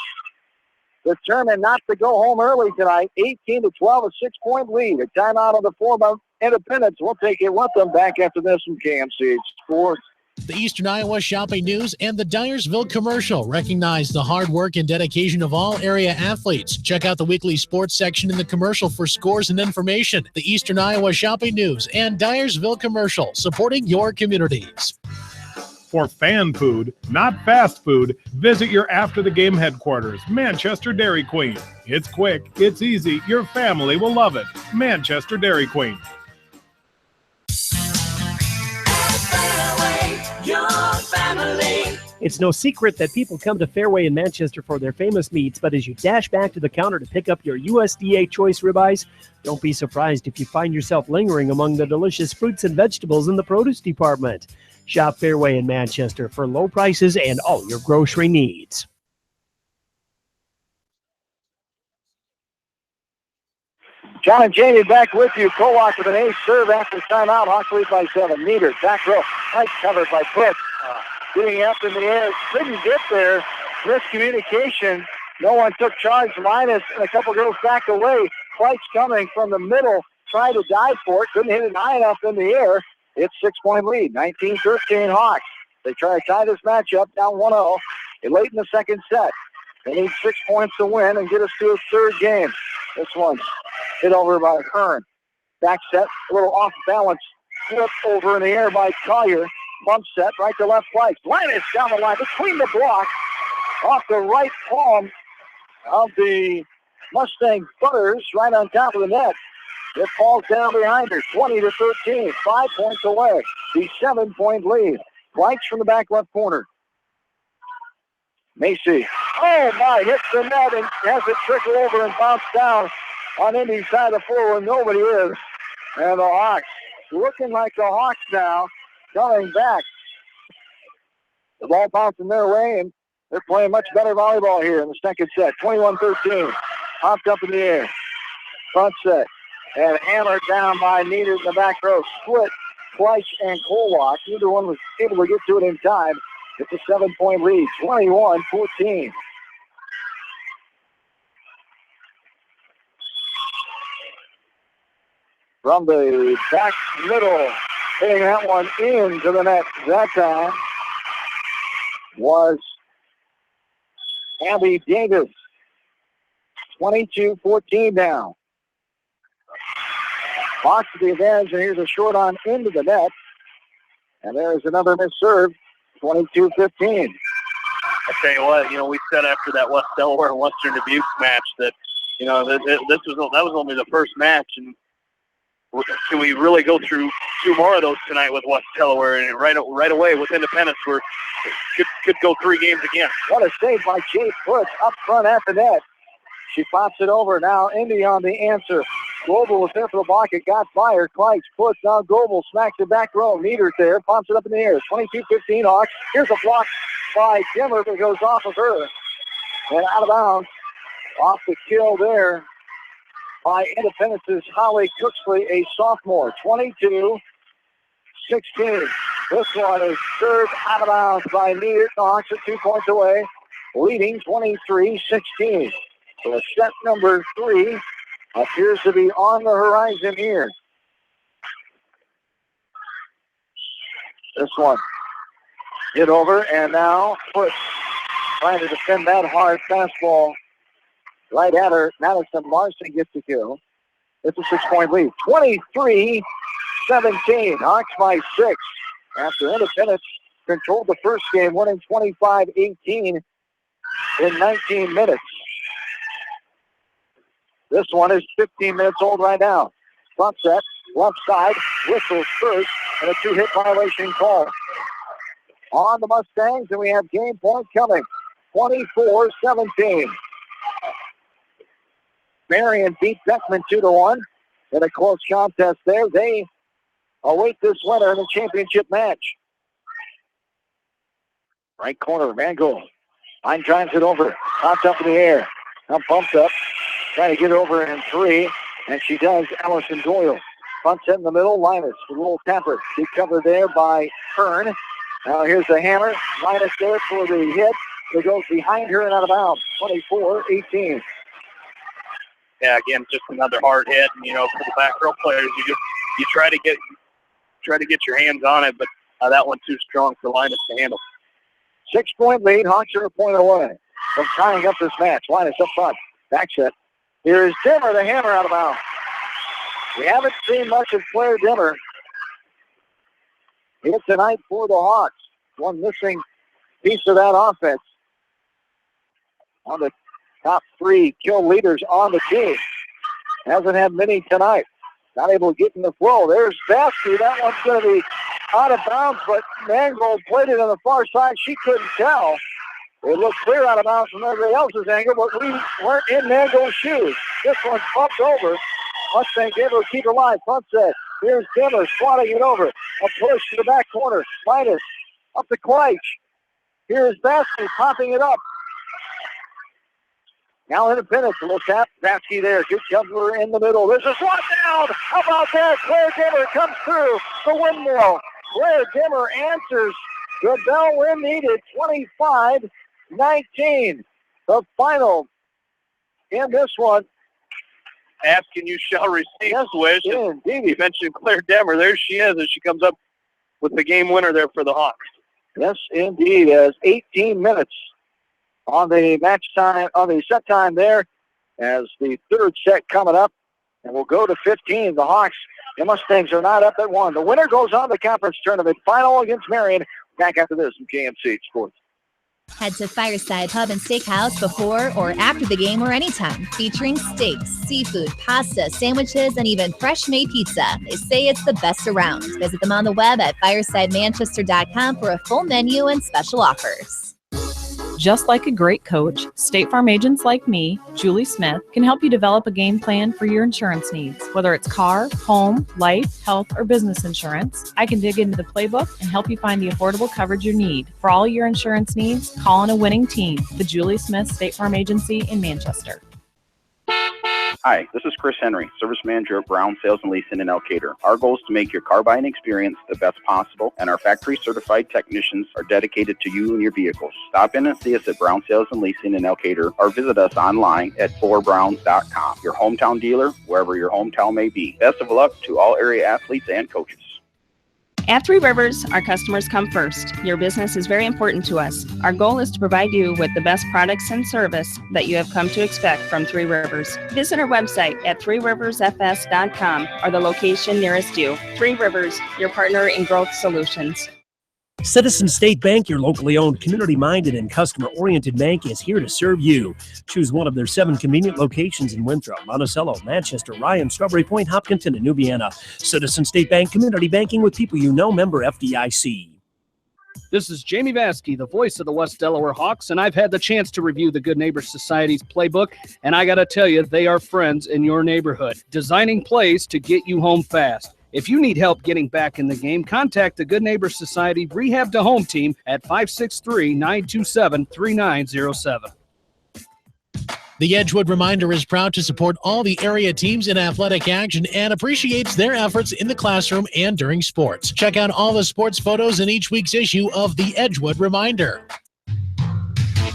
[SPEAKER 1] Determined not to go home early tonight. 18-12, a 6-point lead. A timeout on the floor by Independence. We'll take it with them back after this from KMC Sports.
[SPEAKER 5] The Eastern Iowa Shopping News and the Dyersville Commercial recognize the hard work and dedication of all area athletes. Check out the weekly sports section in the commercial for scores and information. The Eastern Iowa Shopping News and Dyersville Commercial, supporting your communities.
[SPEAKER 4] For fan food, not fast food, visit your after-the-game headquarters, Manchester Dairy Queen. It's quick, it's easy, your family will love it. Manchester Dairy Queen.
[SPEAKER 14] Your family.
[SPEAKER 3] It's no secret that people come to Fairway in Manchester for their famous meats, but as you dash back to the counter to pick up your USDA choice ribeyes, don't be surprised if you find yourself lingering among the delicious fruits and vegetables in the produce department. Shop Fairway in Manchester for low prices and all your grocery needs.
[SPEAKER 1] John and Jamie back with you. Kolak with an ace serve after timeout. Hawks lead by 7. Meter, back row. Nice covered by Pitt. Getting up in the air. Couldn't get there. Miscommunication. No one took charge. Linus and a couple girls back away. Flight's coming from the middle. Tried to dive for it. Couldn't hit it high enough in the air. It's 6-point lead. 19-13 Hawks. They try to tie this matchup down 1-0. Late in the second set. They need 6 points to win and get us to a third game. This one's hit over by Hearn. Back set, a little off balance. Flip over in the air by Collier. Bump set, right to left flank. Linus down the line between the blocks. Off the right palm of the Mustang Butters, right on top of the net. It falls down behind her, 20-13, 5 points away. The 7-point lead. Flanks from the back left corner. Macy, oh my, hits the net and has it trickle over and bounce down on Indy's side of the floor where nobody is. And the Hawks, looking like the Hawks now, coming back. The ball bouncing their way, and they're playing much better volleyball here in the second set. 21-13, hopped up in the air. Front set, and hammered down by Nieder in the back row. Split, Fleisch and Kolak. Neither one was able to get to it in time. It's a 7-point lead, 21-14. From the back middle, hitting that one into the net that time was Abby Davis. 22-14 now. Hawks to the advantage, and here's a short on into the net. And there's another missed serve, 22-15.
[SPEAKER 2] I tell you what, we said after that West Delaware and Western Dubuque match that, that was only the first match, and can we really go through two more of those tonight with West Delaware? And right away with Independence, we could go 3 games again.
[SPEAKER 1] What a save by Chase Puts up front at the net. She pops it over. Now Indy on the answer. Global was there for the block. It got fired. Kleitz puts on Global. Smacks it back row. Nieder's there. Pops it up in the air. 22-15 Hawks. Here's a block by Dimmer that goes off of her. And out of bounds. Off the kill there by Independence's Holly Cooksley, a sophomore. 22-16. This one is served out of bounds by Nieder. The Hawks are 2 points away. Leading 23-16. So set number 3 appears to be on the horizon here. This one hit over, and now Puts trying to defend that hard fastball right at her. Madison Larson gets the kill. It's a 6-point lead. 23-17. Hawks by 6 after Independence controlled the first game, winning 25-18 in 19 minutes. This one is 15 minutes old right now. Front set, left side, whistles first, and a 2-hit violation call on the Mustangs, and we have game point coming. 24-17. Marion beat Beckman 2-1 in a close contest there. They await this winner in the championship match. Right corner, Mangold. Line drives it over. Pops up in the air. Now pumps up. Trying to get over in 3, and she does. Allison Doyle. Front set in the middle. Linus, a little tapper. She covered there by Kern. Now here's the hammer. Linus there for the hit. It goes behind her and out of bounds. 24-18.
[SPEAKER 2] Yeah, again, just another hard hit. And, for the back row players, you try to get your hands on it, but that one's too strong for Linus to handle.
[SPEAKER 1] 6-point lead. Hawks are a point away from tying up this match. Linus up front. Back set. Here's Dimmer, the hammer out of bounds. We haven't seen much of Claire Dimmer here tonight for the Hawks. One missing piece of that offense. On the top 3 kill leaders on the team. Hasn't had many tonight. Not able to get in the flow. There's Vasky. That one's going to be out of bounds, but Mangold played it on the far side. She couldn't tell. It looked clear out of bounds from everybody else's angle, but we weren't in Mangold's shoes. This one's bumped over. Mustang able to keep it alive. Front set. Here's Dimmer swatting it over. A push to the back corner. Linus up to Kleitz. Here's Vasky popping it up. Now Independence, a little tap. Vasky there. Good cover in the middle. There's a swat down. How about that? Claire Dimmer comes through the windmill. Claire Dimmer answers the bell when needed. 25-19. The final in this one.
[SPEAKER 2] Ask and you shall receive. Yes, Wish.
[SPEAKER 1] Indeed.
[SPEAKER 2] You mentioned Claire Demmer. There she is as she comes up with the game winner there for the Hawks.
[SPEAKER 1] Yes, indeed. As 18 minutes on the match time, on the set time there, as the third set coming up, and we'll go to 15. The Hawks, the Mustangs are not up at 1. The winner goes on the conference tournament final against Marion. Back after this from KMC Sports.
[SPEAKER 9] Head to Fireside Pub and Steakhouse before or after the game or anytime, featuring steaks, seafood, pasta, sandwiches, and even fresh-made pizza. They say it's the best around. Visit them on the web at firesidemanchester.com for a full menu and special offers.
[SPEAKER 15] Just like a great coach, State Farm agents like me, Julie Smith, can help you develop a game plan for your insurance needs. Whether it's car, home, life, health, or business insurance, I can dig into the playbook and help you find the affordable coverage you need. For all your insurance needs, call on a winning team, the Julie Smith State Farm Agency in Manchester.
[SPEAKER 16] Hi, this is Chris Henry, Service Manager at Brown Sales and Leasing in Elkader. Our goal is to make your car buying experience the best possible, and our factory-certified technicians are dedicated to you and your vehicles. Stop in and see us at Brown Sales and Leasing in Elkader, or visit us online at FullerBrowns.com. Your hometown dealer, wherever your hometown may be. Best of luck to all area athletes and coaches.
[SPEAKER 17] At Three Rivers, our customers come first. Your business is very important to us. Our goal is to provide you with the best products and service that you have come to expect from Three Rivers. Visit our website at threeriversfs.com or the location nearest you. Three Rivers, your partner in growth solutions.
[SPEAKER 3] Citizen State Bank, your locally owned, community-minded, and customer-oriented bank, is here to serve you. Choose one of their 7 convenient locations in Winthrop, Monticello, Manchester, Ryan, Strawberry Point, Hopkinton, and New Vienna. Citizen State Bank, community banking with people you know, member FDIC.
[SPEAKER 12] This is Jamie Vaskey, the voice of the West Delaware Hawks, and I've had the chance to review the Good Neighbor Society's playbook, and I got to tell you, they are friends in your neighborhood, designing plays to get you home fast. If you need help getting back in the game, contact the Good Neighbor Society Rehab to Home team at 563-927-3907.
[SPEAKER 5] The Edgewood Reminder is proud to support all the area teams in athletic action and appreciates their efforts in the classroom and during sports. Check out all the sports photos in each week's issue of the Edgewood Reminder.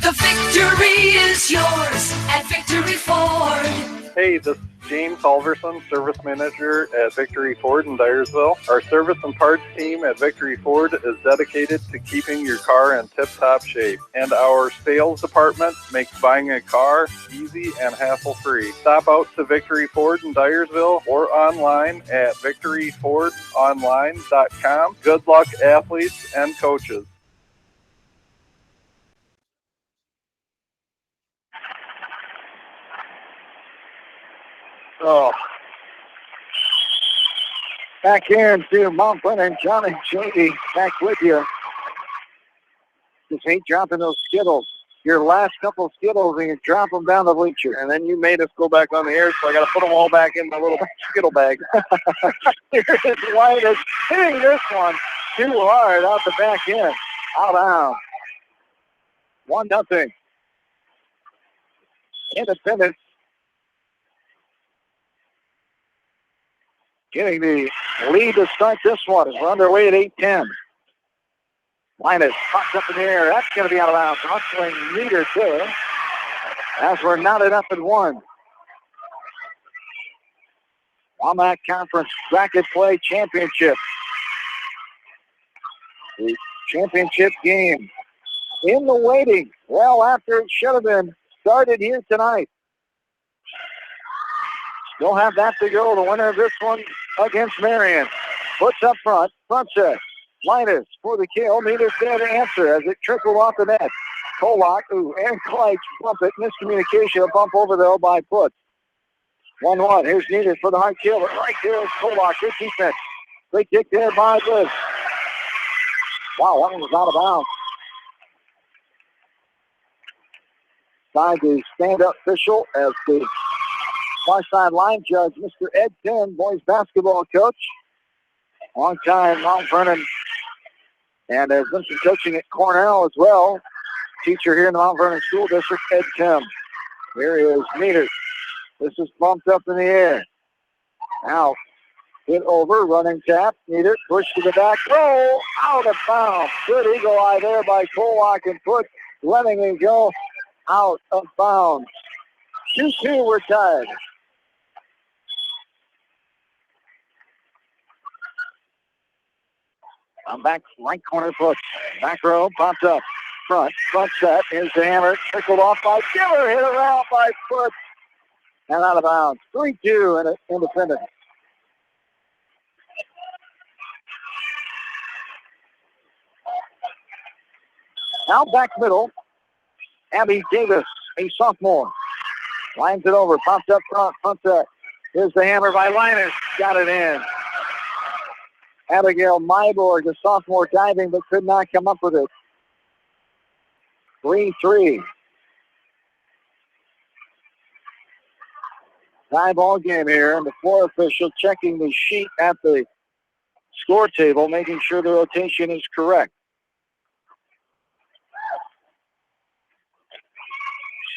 [SPEAKER 14] The victory is yours at Victory Ford.
[SPEAKER 11] Hey, this is James Halverson, Service Manager at Victory Ford in Dyersville. Our service and parts team at Victory Ford is dedicated to keeping your car in tip-top shape. And our sales department makes buying a car easy and hassle-free. Stop out to Victory Ford in Dyersville or online at victoryfordonline.com. Good luck, athletes and coaches.
[SPEAKER 1] Oh. Back here into Mount Vernon, John and J.D. back with you. Just hate dropping those Skittles. Your last couple Skittles, and you drop them down the bleacher.
[SPEAKER 2] And then you made us go back on the air, so I got to put them all back in my little Skittle bag.
[SPEAKER 1] Here's Linus hitting this one too hard out the back end. Out out. 1-0. Independence getting the lead to start this one as we're underway at 8:10. Linus pops up in the air. That's going to be out of bounds. Hustling meter too. As we're knotted up at 1. Walmart Conference Bracket Play Championship. The championship game in the waiting. Well, after it should have been started here tonight. Still have that to go. The winner of this one against Marion. Puts up front. Front set. Linus for the kill. Neither fair to answer as it trickled off the net. Kolak, and Kleitz bump it. Miscommunication. A bump over though by Foot. 1-1. Here's needed for the hard kill. Right there is Kolak. Good defense. Great kick there by Bliss. Wow, that one was out of bounds. By the stand-up official as the far sideline judge, Mr. Ed Tim, boys basketball coach. Long time Mount Vernon, and has been some coaching at Cornell as well. Teacher here in the Mount Vernon School District, Ed Tim. Here is Meter. This is bumped up in the air. Now, hit over, running tap. Meter, push to the back row, out of bounds. Good eagle eye there by Kolak and Foot, letting it go out of bounds. 2-2, we're tied. I'm back, right corner Foot. Back row, popped up. Front set. Here's the hammer. Trickled off by Giller. Hit around by Foot. And out of bounds. 3-2 and Independent. Now back middle. Abby Davis, a sophomore. Lines it over. Pops up front set. Here's the hammer by Linus. Got it in. Abigail Myborg, a sophomore, diving but could not come up with it. 3-3. Tie ball game here, and the floor official checking the sheet at the score table, making sure the rotation is correct.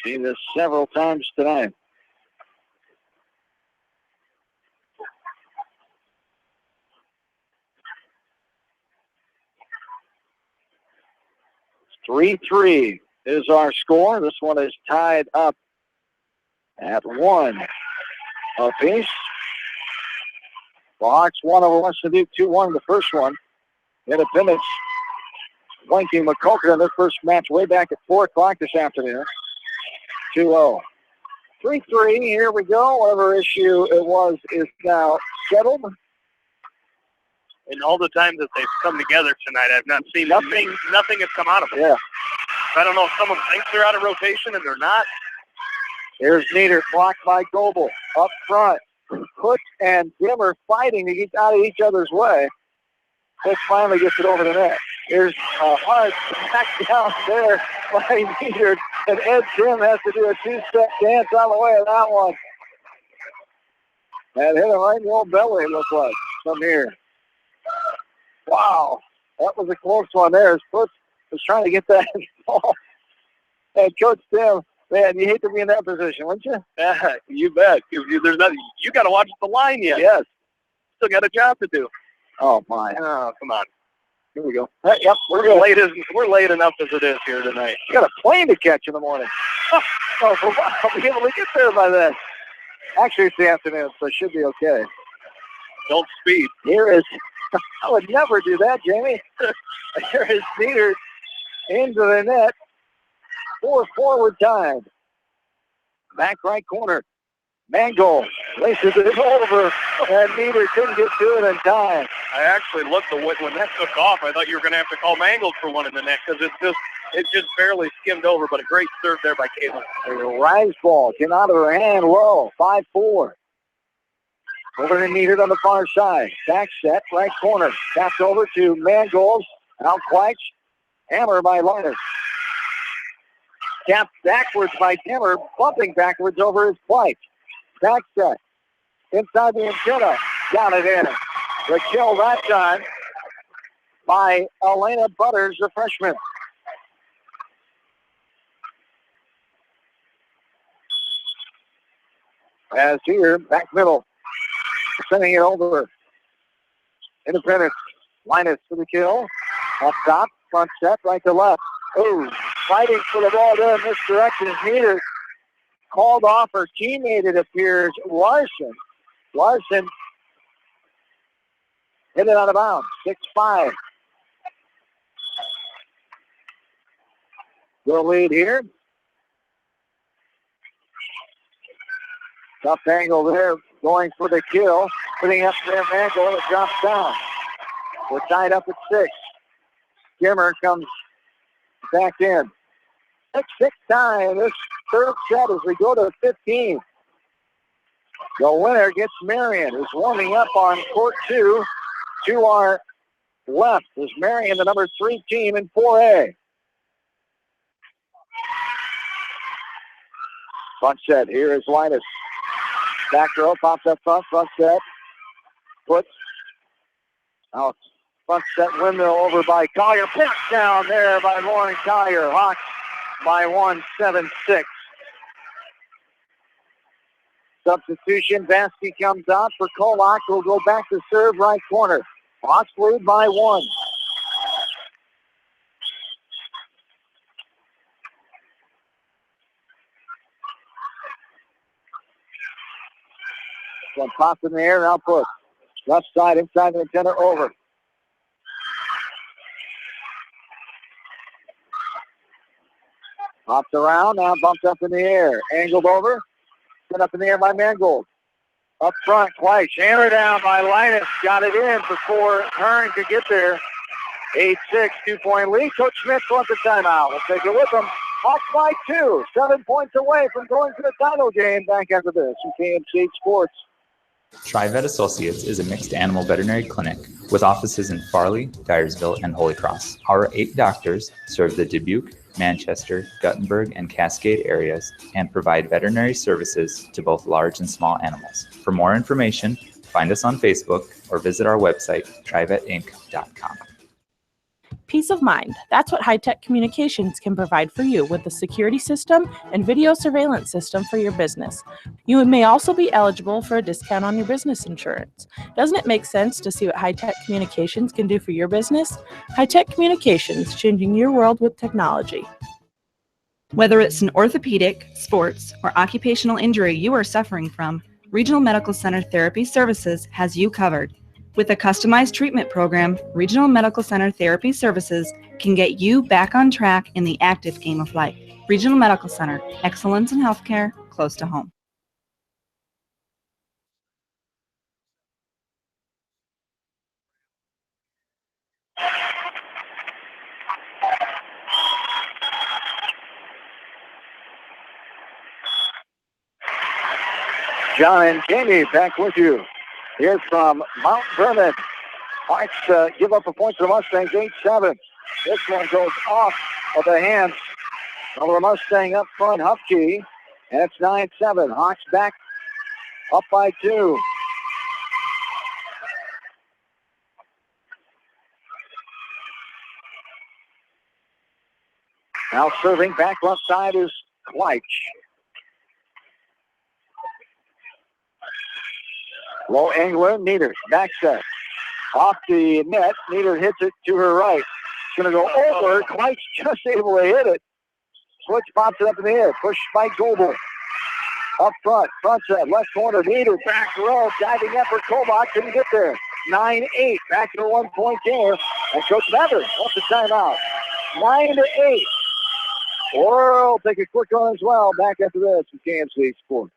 [SPEAKER 1] Seen this several times tonight. 3-3 is our score. This one is tied up at 1 apiece. The Hawks won over Western Dubuque 2-1 the first one. Independence blanking McCulker in their first match way back at 4 o'clock this afternoon. 2-0. 3-3, here we go. Whatever issue it was is now settled.
[SPEAKER 2] And all the times that they've come together tonight, I've not seen nothing has come out of it.
[SPEAKER 1] Yeah.
[SPEAKER 2] I don't know if someone thinks they're out of rotation and they're not.
[SPEAKER 1] Here's Nieder, blocked by Goebel. Up front, Cook and Dimmer fighting to get out of each other's way. Cook finally gets it over the net. Here's a hard back down there by Nieder, and Ed Tim has to do a two-step dance on the way of that one. And hit him right in the old belly, it looked like, from here. Wow, that was a close one there. Coach was trying to get that ball. And Coach Tim, man, you hate to be in that position, wouldn't you?
[SPEAKER 2] Yeah, you bet. There's nothing. You got to watch the line yet.
[SPEAKER 1] Yes.
[SPEAKER 2] Still got a job to do.
[SPEAKER 1] Oh, my.
[SPEAKER 2] Oh, come on.
[SPEAKER 1] Here we go.
[SPEAKER 2] Yep, we're late enough as it is here tonight.
[SPEAKER 1] You got a plane to catch in the morning. I'll be able to get there by then. Actually, it's the afternoon, so it should be okay.
[SPEAKER 2] Don't speed.
[SPEAKER 1] Here is, I would never do that, Jamie. Here is Nieder into the net. 4 forward time. Back right corner. Mangold laces it over, and Nieder couldn't get to it in time.
[SPEAKER 2] I actually looked when that took off. I thought you were going to have to call Mangold for one in the net because it just barely skimmed over. But a great serve there by Caitlin.
[SPEAKER 1] A rise ball came out of her hand low. 5-4. Over to Nieder on the far side. Back set, right corner. Tapped over to Mangold. Out Quach. Hammer by Linus. Tapped backwards by Timmer. Bumping backwards over his Quach. Back set. Inside the antenna. Got it in. The kill that time by Elena Butters, the freshman. As here, back middle. Sending it over. Independence. Linus for the kill. Up top. Front set. Right to left. Oh, fighting for the ball there in this direction. Nieder called off her teammate, it appears, Larson. Larson hit it out of bounds. 6-5. Good lead here. Tough angle there, going for the kill. Putting up there, Mangold, it drops down. We're tied up at 6. Gimmer comes back in. 6-6 tie in this third set as we go to 15. The winner gets Marion, who's warming up on court 2. To our left is Marion, the number 3 team in 4A. Front set, here is Linus. Back row, pops up front set. Puts out front set windmill over by Collier. Pitch down there by Lauren Collier. Hawks by 1, 7-6. Substitution, Vasky comes out for Kolak, who will go back to serve right corner. Hawks lead by 1. One pops in the air, now push. Left side, inside the antenna, over. Pops around, now bumped up in the air. Angled over. Set up in the air by Mangold. Up front, Quach. Hammer down by Linus. Got it in before Hearn could get there. 8-6, 2-point lead. Coach Smith wants a timeout. We'll take it with him. Hawks by 2. 7 points away from going to the title game. Back after this from KMC Sports.
[SPEAKER 18] TriVet Associates is a mixed animal veterinary clinic with offices in Farley, Dyersville, and Holy Cross. Our 8 doctors serve the Dubuque, Manchester, Guttenberg, and Cascade areas and provide veterinary services to both large and small animals. For more information, find us on Facebook or visit our website, trivetinc.com.
[SPEAKER 15] Peace of mind. That's what high-tech communications can provide for you with a security system and video surveillance system for your business. You may also be eligible for a discount on your business insurance. Doesn't it make sense to see what high-tech communications can do for your business? High-tech communications, changing your world with technology.
[SPEAKER 19] Whether it's an orthopedic, sports, or occupational injury you are suffering from, Regional Medical Center Therapy Services has you covered. With a customized treatment program, Regional Medical Center Therapy Services can get you back on track in the active game of life. Regional Medical Center, excellence in healthcare, close to home.
[SPEAKER 1] John and Jamie back with you. Here's from Mount Vernon. Hawks give up a point to the Mustangs, 8-7. This one goes off of the hands of the Mustang up front, Hupke. And it's 9-7. Hawks back up by 2. Now serving back left side is Kleitsch. Low angler, Nieder, back set. Off the net, Nieder hits it to her right. It's going to go over. Kleitsch just able to hit it. Switch pops it up in the air. Push by Goebel. Up front, front set, left corner, Nieder, back row, diving effort. Kobach couldn't get there. 9-8, back to a 1-point game. And Coach Mather wants the timeout. 9-8. We'll take a quick one as well. Back after this with KMC Sports.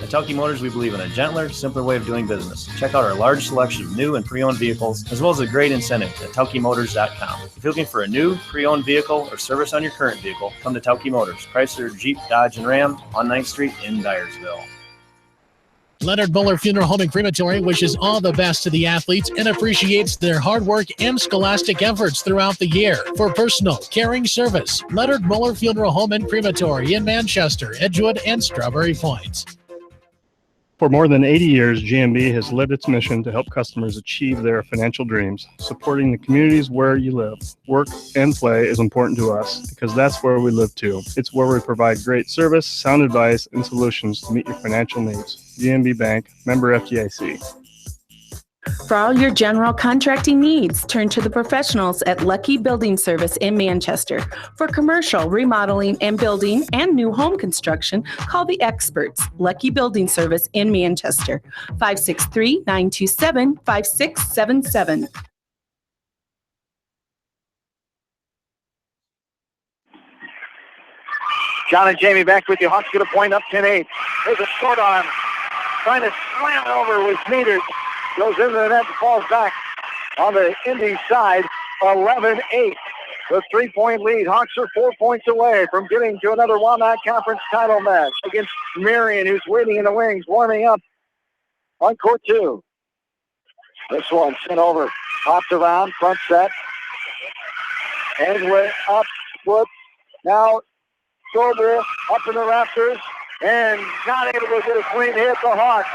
[SPEAKER 20] At Telke Motors, we believe in a gentler, simpler way of doing business. Check out our large selection of new and pre-owned vehicles, as well as a great incentive at TelkeMotors.com. If you're looking for a new, pre-owned vehicle or service on your current vehicle, come to Telke Motors, Chrysler, Jeep, Dodge, and Ram on 9th Street in Dyersville.
[SPEAKER 5] Leonard Muller Funeral Home and Crematory wishes all the best to the athletes and appreciates their hard work and scholastic efforts throughout the year. For personal, caring service, Leonard Muller Funeral Home and Crematory in Manchester, Edgewood, and Strawberry Point.
[SPEAKER 21] For more than 80 years, GMB has lived its mission to help customers achieve their financial dreams. Supporting the communities where you live, work, and play is important to us because that's where we live too. It's where we provide great service, sound advice, and solutions to meet your financial needs. GMB Bank, member FDIC.
[SPEAKER 22] For all your general contracting needs, turn to the professionals at Lucky Building Service in Manchester. For commercial, remodeling, and building and new home construction, call the experts, Lucky Building Service in Manchester, 563-927-5677.
[SPEAKER 1] John and Jamie back with you. Hawks get a point up 10-8. There's a short arm. Trying to slam it over with Nieder. Goes into the net and falls back on the Indy side. 11-8. The 3-point lead. Hawks are 4 points away from getting to another Walnut Conference title match against Marion, who's waiting in the wings, warming up on court 2. This one sent over. Pops around, front set. Angler up, foot. Now Goebel up in the rafters and not able to get a clean hit. The Hawks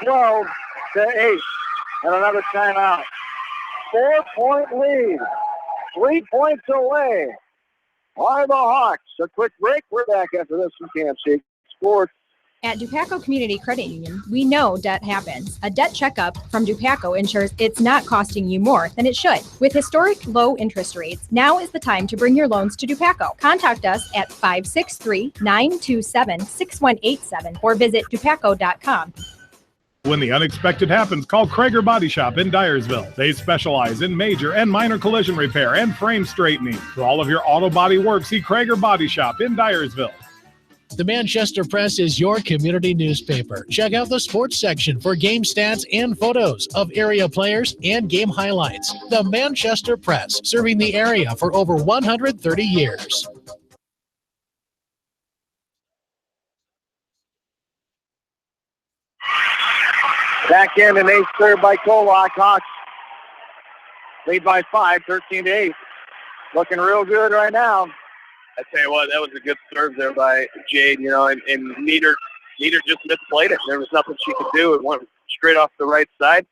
[SPEAKER 1] 12-8 and another timeout. 4-point lead. 3 points away are the Hawks. A quick break. We're back after this from KMC Sports.
[SPEAKER 23] At Dupaco Community Credit Union, we know debt happens. A debt checkup from Dupaco ensures it's not costing you more than it should. With historic low interest rates, now is the time to bring your loans to Dupaco. Contact us at 563-927-6187 or visit dupaco.com.
[SPEAKER 4] When the unexpected happens, call Krager Body Shop in Dyersville. They specialize in major and minor collision repair and frame straightening. For all of your auto body work, see Krager Body Shop in Dyersville.
[SPEAKER 5] The Manchester Press is your community newspaper. Check out the sports section for game stats and photos of area players and game highlights. The Manchester Press, serving the area for over 130 years.
[SPEAKER 1] Back in and ace served by Kolak. Hawks lead by 5, 13-8. Looking real good right now.
[SPEAKER 2] I tell you what, that was a good serve there by Jade, you know, and Nieder just misplayed it. There was nothing she could do. It went straight off the right side.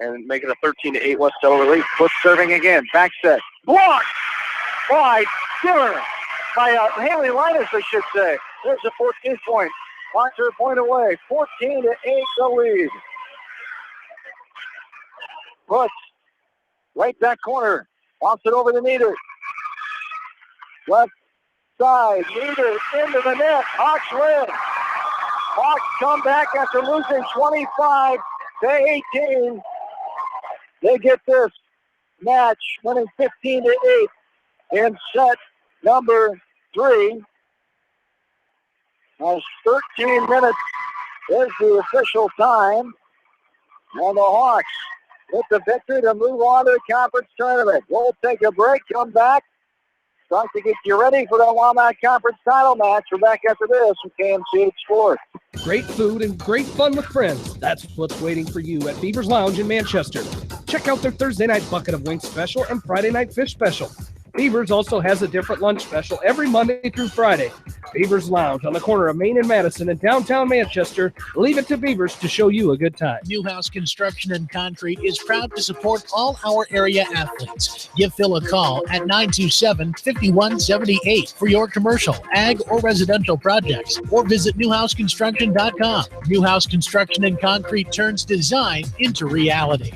[SPEAKER 2] and make it a 13-8 West Delaware lead.
[SPEAKER 1] Foot serving again. Back set. Blocked by Diller. By Haley Linus, I should say. There's a 14th point. Wants her point away. 14-8 the lead. Puts right back corner. Wants it over to Nieder. Left side. Nieder into the net. Hawks win. Hawks come back after losing 25-18. They get this match winning 15-8 in set number 3. As 13 minutes is the official time. And the Hawks with the victory to move on to the conference tournament. We'll take a break, come back. Start to get you ready for the Walmart Conference title match. We're back after this with KMCH Sports.
[SPEAKER 6] Great food and great fun with friends. That's what's waiting for you at Beaver's Lounge in Manchester. Check out their Thursday night bucket of wings special and Friday night fish special. Beaver's also has a different lunch special every Monday through Friday. Beaver's Lounge on the corner of Main and Madison in downtown Manchester. Leave it to Beaver's to show you a good time.
[SPEAKER 5] Newhouse Construction and Concrete is proud to support all our area athletes. Give Phil a call at 927-5178 for your commercial, ag, or residential projects, or visit newhouseconstruction.com. Newhouse Construction and Concrete turns design into reality.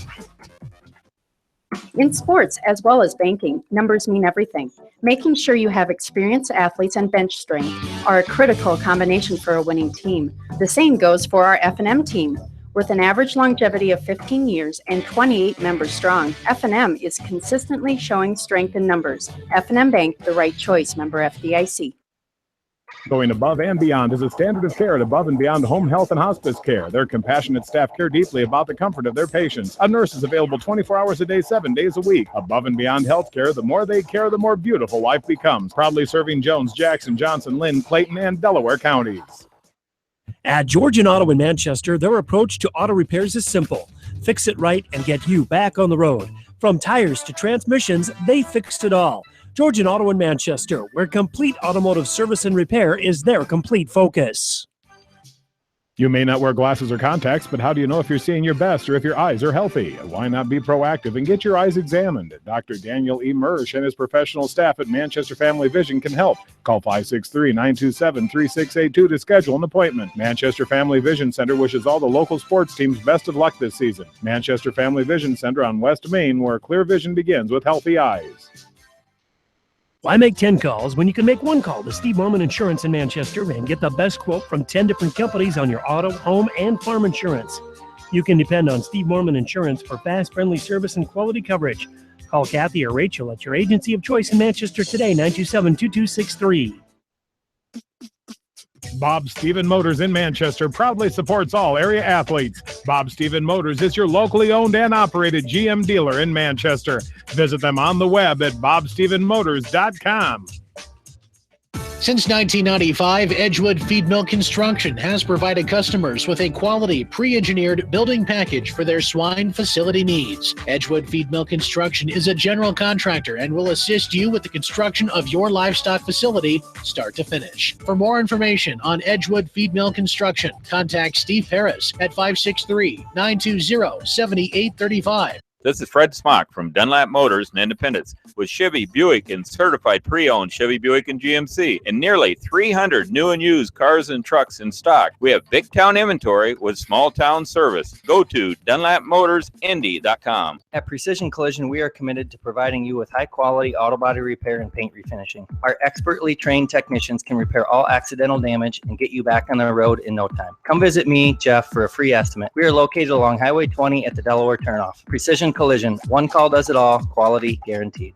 [SPEAKER 7] In sports, as well as banking, numbers mean everything. Making sure you have experienced athletes and bench strength are a critical combination for a winning team. The same goes for our F&M team. With an average longevity of 15 years and 28 members strong, F&M is consistently showing strength in numbers. F&M Bank, the right choice, member FDIC.
[SPEAKER 4] Going above and beyond is a standard of care at Above and Beyond Home Health and Hospice Care. Their compassionate staff care deeply about the comfort of their patients. A nurse is available 24 hours a day, 7 days a week. Above and Beyond Healthcare, the more they care, the more beautiful life becomes. Proudly serving Jones, Jackson, Johnson, Lynn, Clayton, and Delaware counties.
[SPEAKER 3] At Georgian Auto in Manchester, their approach to auto repairs is simple. Fix it right and get you back on the road. From tires to transmissions, they fixed it all. Georgian Auto in Manchester, where complete automotive service and repair is their complete focus.
[SPEAKER 4] You may not wear glasses or contacts, but how do you know if you're seeing your best or if your eyes are healthy? Why not be proactive and get your eyes examined? Dr. Daniel E. Mersch and his professional staff at Manchester Family Vision can help. Call 563-927-3682 to schedule an appointment. Manchester Family Vision Center wishes all the local sports teams best of luck this season. Manchester Family Vision Center on West Main, where clear vision begins with healthy eyes.
[SPEAKER 3] Why make 10 calls when you can make one call to Steve Morman Insurance in Manchester and get the best quote from 10 different companies on your auto, home, and farm insurance? You can depend on Steve Morman Insurance for fast, friendly service and quality coverage. Call Kathy or Rachel at your agency of choice in Manchester today, 927-2263.
[SPEAKER 4] Bob Stephen Motors in Manchester proudly supports all area athletes. Bob Stephen Motors is your locally owned and operated GM dealer in Manchester. Visit them on the web at bobstephenmotors.com.
[SPEAKER 5] Since 1995, Edgewood Feed Mill Construction has provided customers with a quality, pre-engineered building package for their swine facility needs. Edgewood Feed Mill Construction is a general contractor and will assist you with the construction of your livestock facility, start to finish. For more information on Edgewood Feed Mill Construction, contact Steve Harris at 563-920-7835.
[SPEAKER 8] This is Fred Smock from Dunlap Motors and Independence with Chevy, Buick, and certified pre-owned Chevy, Buick, and GMC, and nearly 300 new and used cars and trucks in stock. We have big town inventory with small town service. Go to DunlapMotorsIndy.com.
[SPEAKER 24] At Precision Collision, we are committed to providing you with high-quality auto body repair and paint refinishing. Our expertly trained technicians can repair all accidental damage and get you back on the road in no time. Come visit me, Jeff, for a free estimate. We are located along Highway 20 at the Delaware turnoff. Precision Collision, one call does it all, quality guaranteed.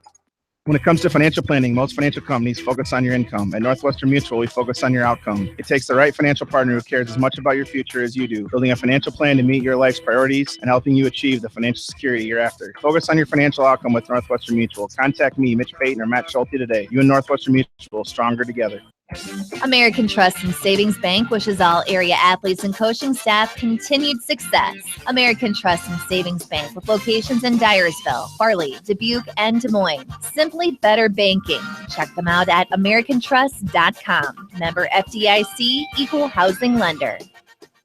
[SPEAKER 25] When it comes to financial planning, most financial companies focus on your income. At Northwestern Mutual, we focus on your outcome. It takes the right financial partner who cares as much about your future as you do, building a financial plan to meet your life's priorities and helping you achieve the financial security you're after. Focus on your financial outcome with Northwestern Mutual. Contact me, Mitch Payton, or Matt Schulte today. You and Northwestern Mutual, stronger together.
[SPEAKER 9] American Trust and Savings Bank wishes all area athletes and coaching staff continued success. American Trust and Savings Bank with locations in Dyersville, Farley, Dubuque, and Des Moines. Simply better banking. Check them out at americantrust.com. Member FDIC, equal housing lender.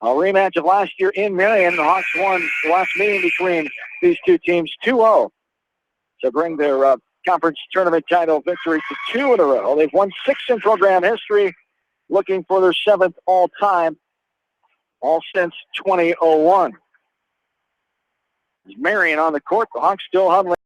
[SPEAKER 1] A rematch of last year in Marion. The Hawks won the last meeting between these two teams 2-0 to bring their conference tournament title victory to 2 in a row. They've won 6 in program history, looking for their 7th all-time, all since 2001. Marion on the court. The Hawks still huddling.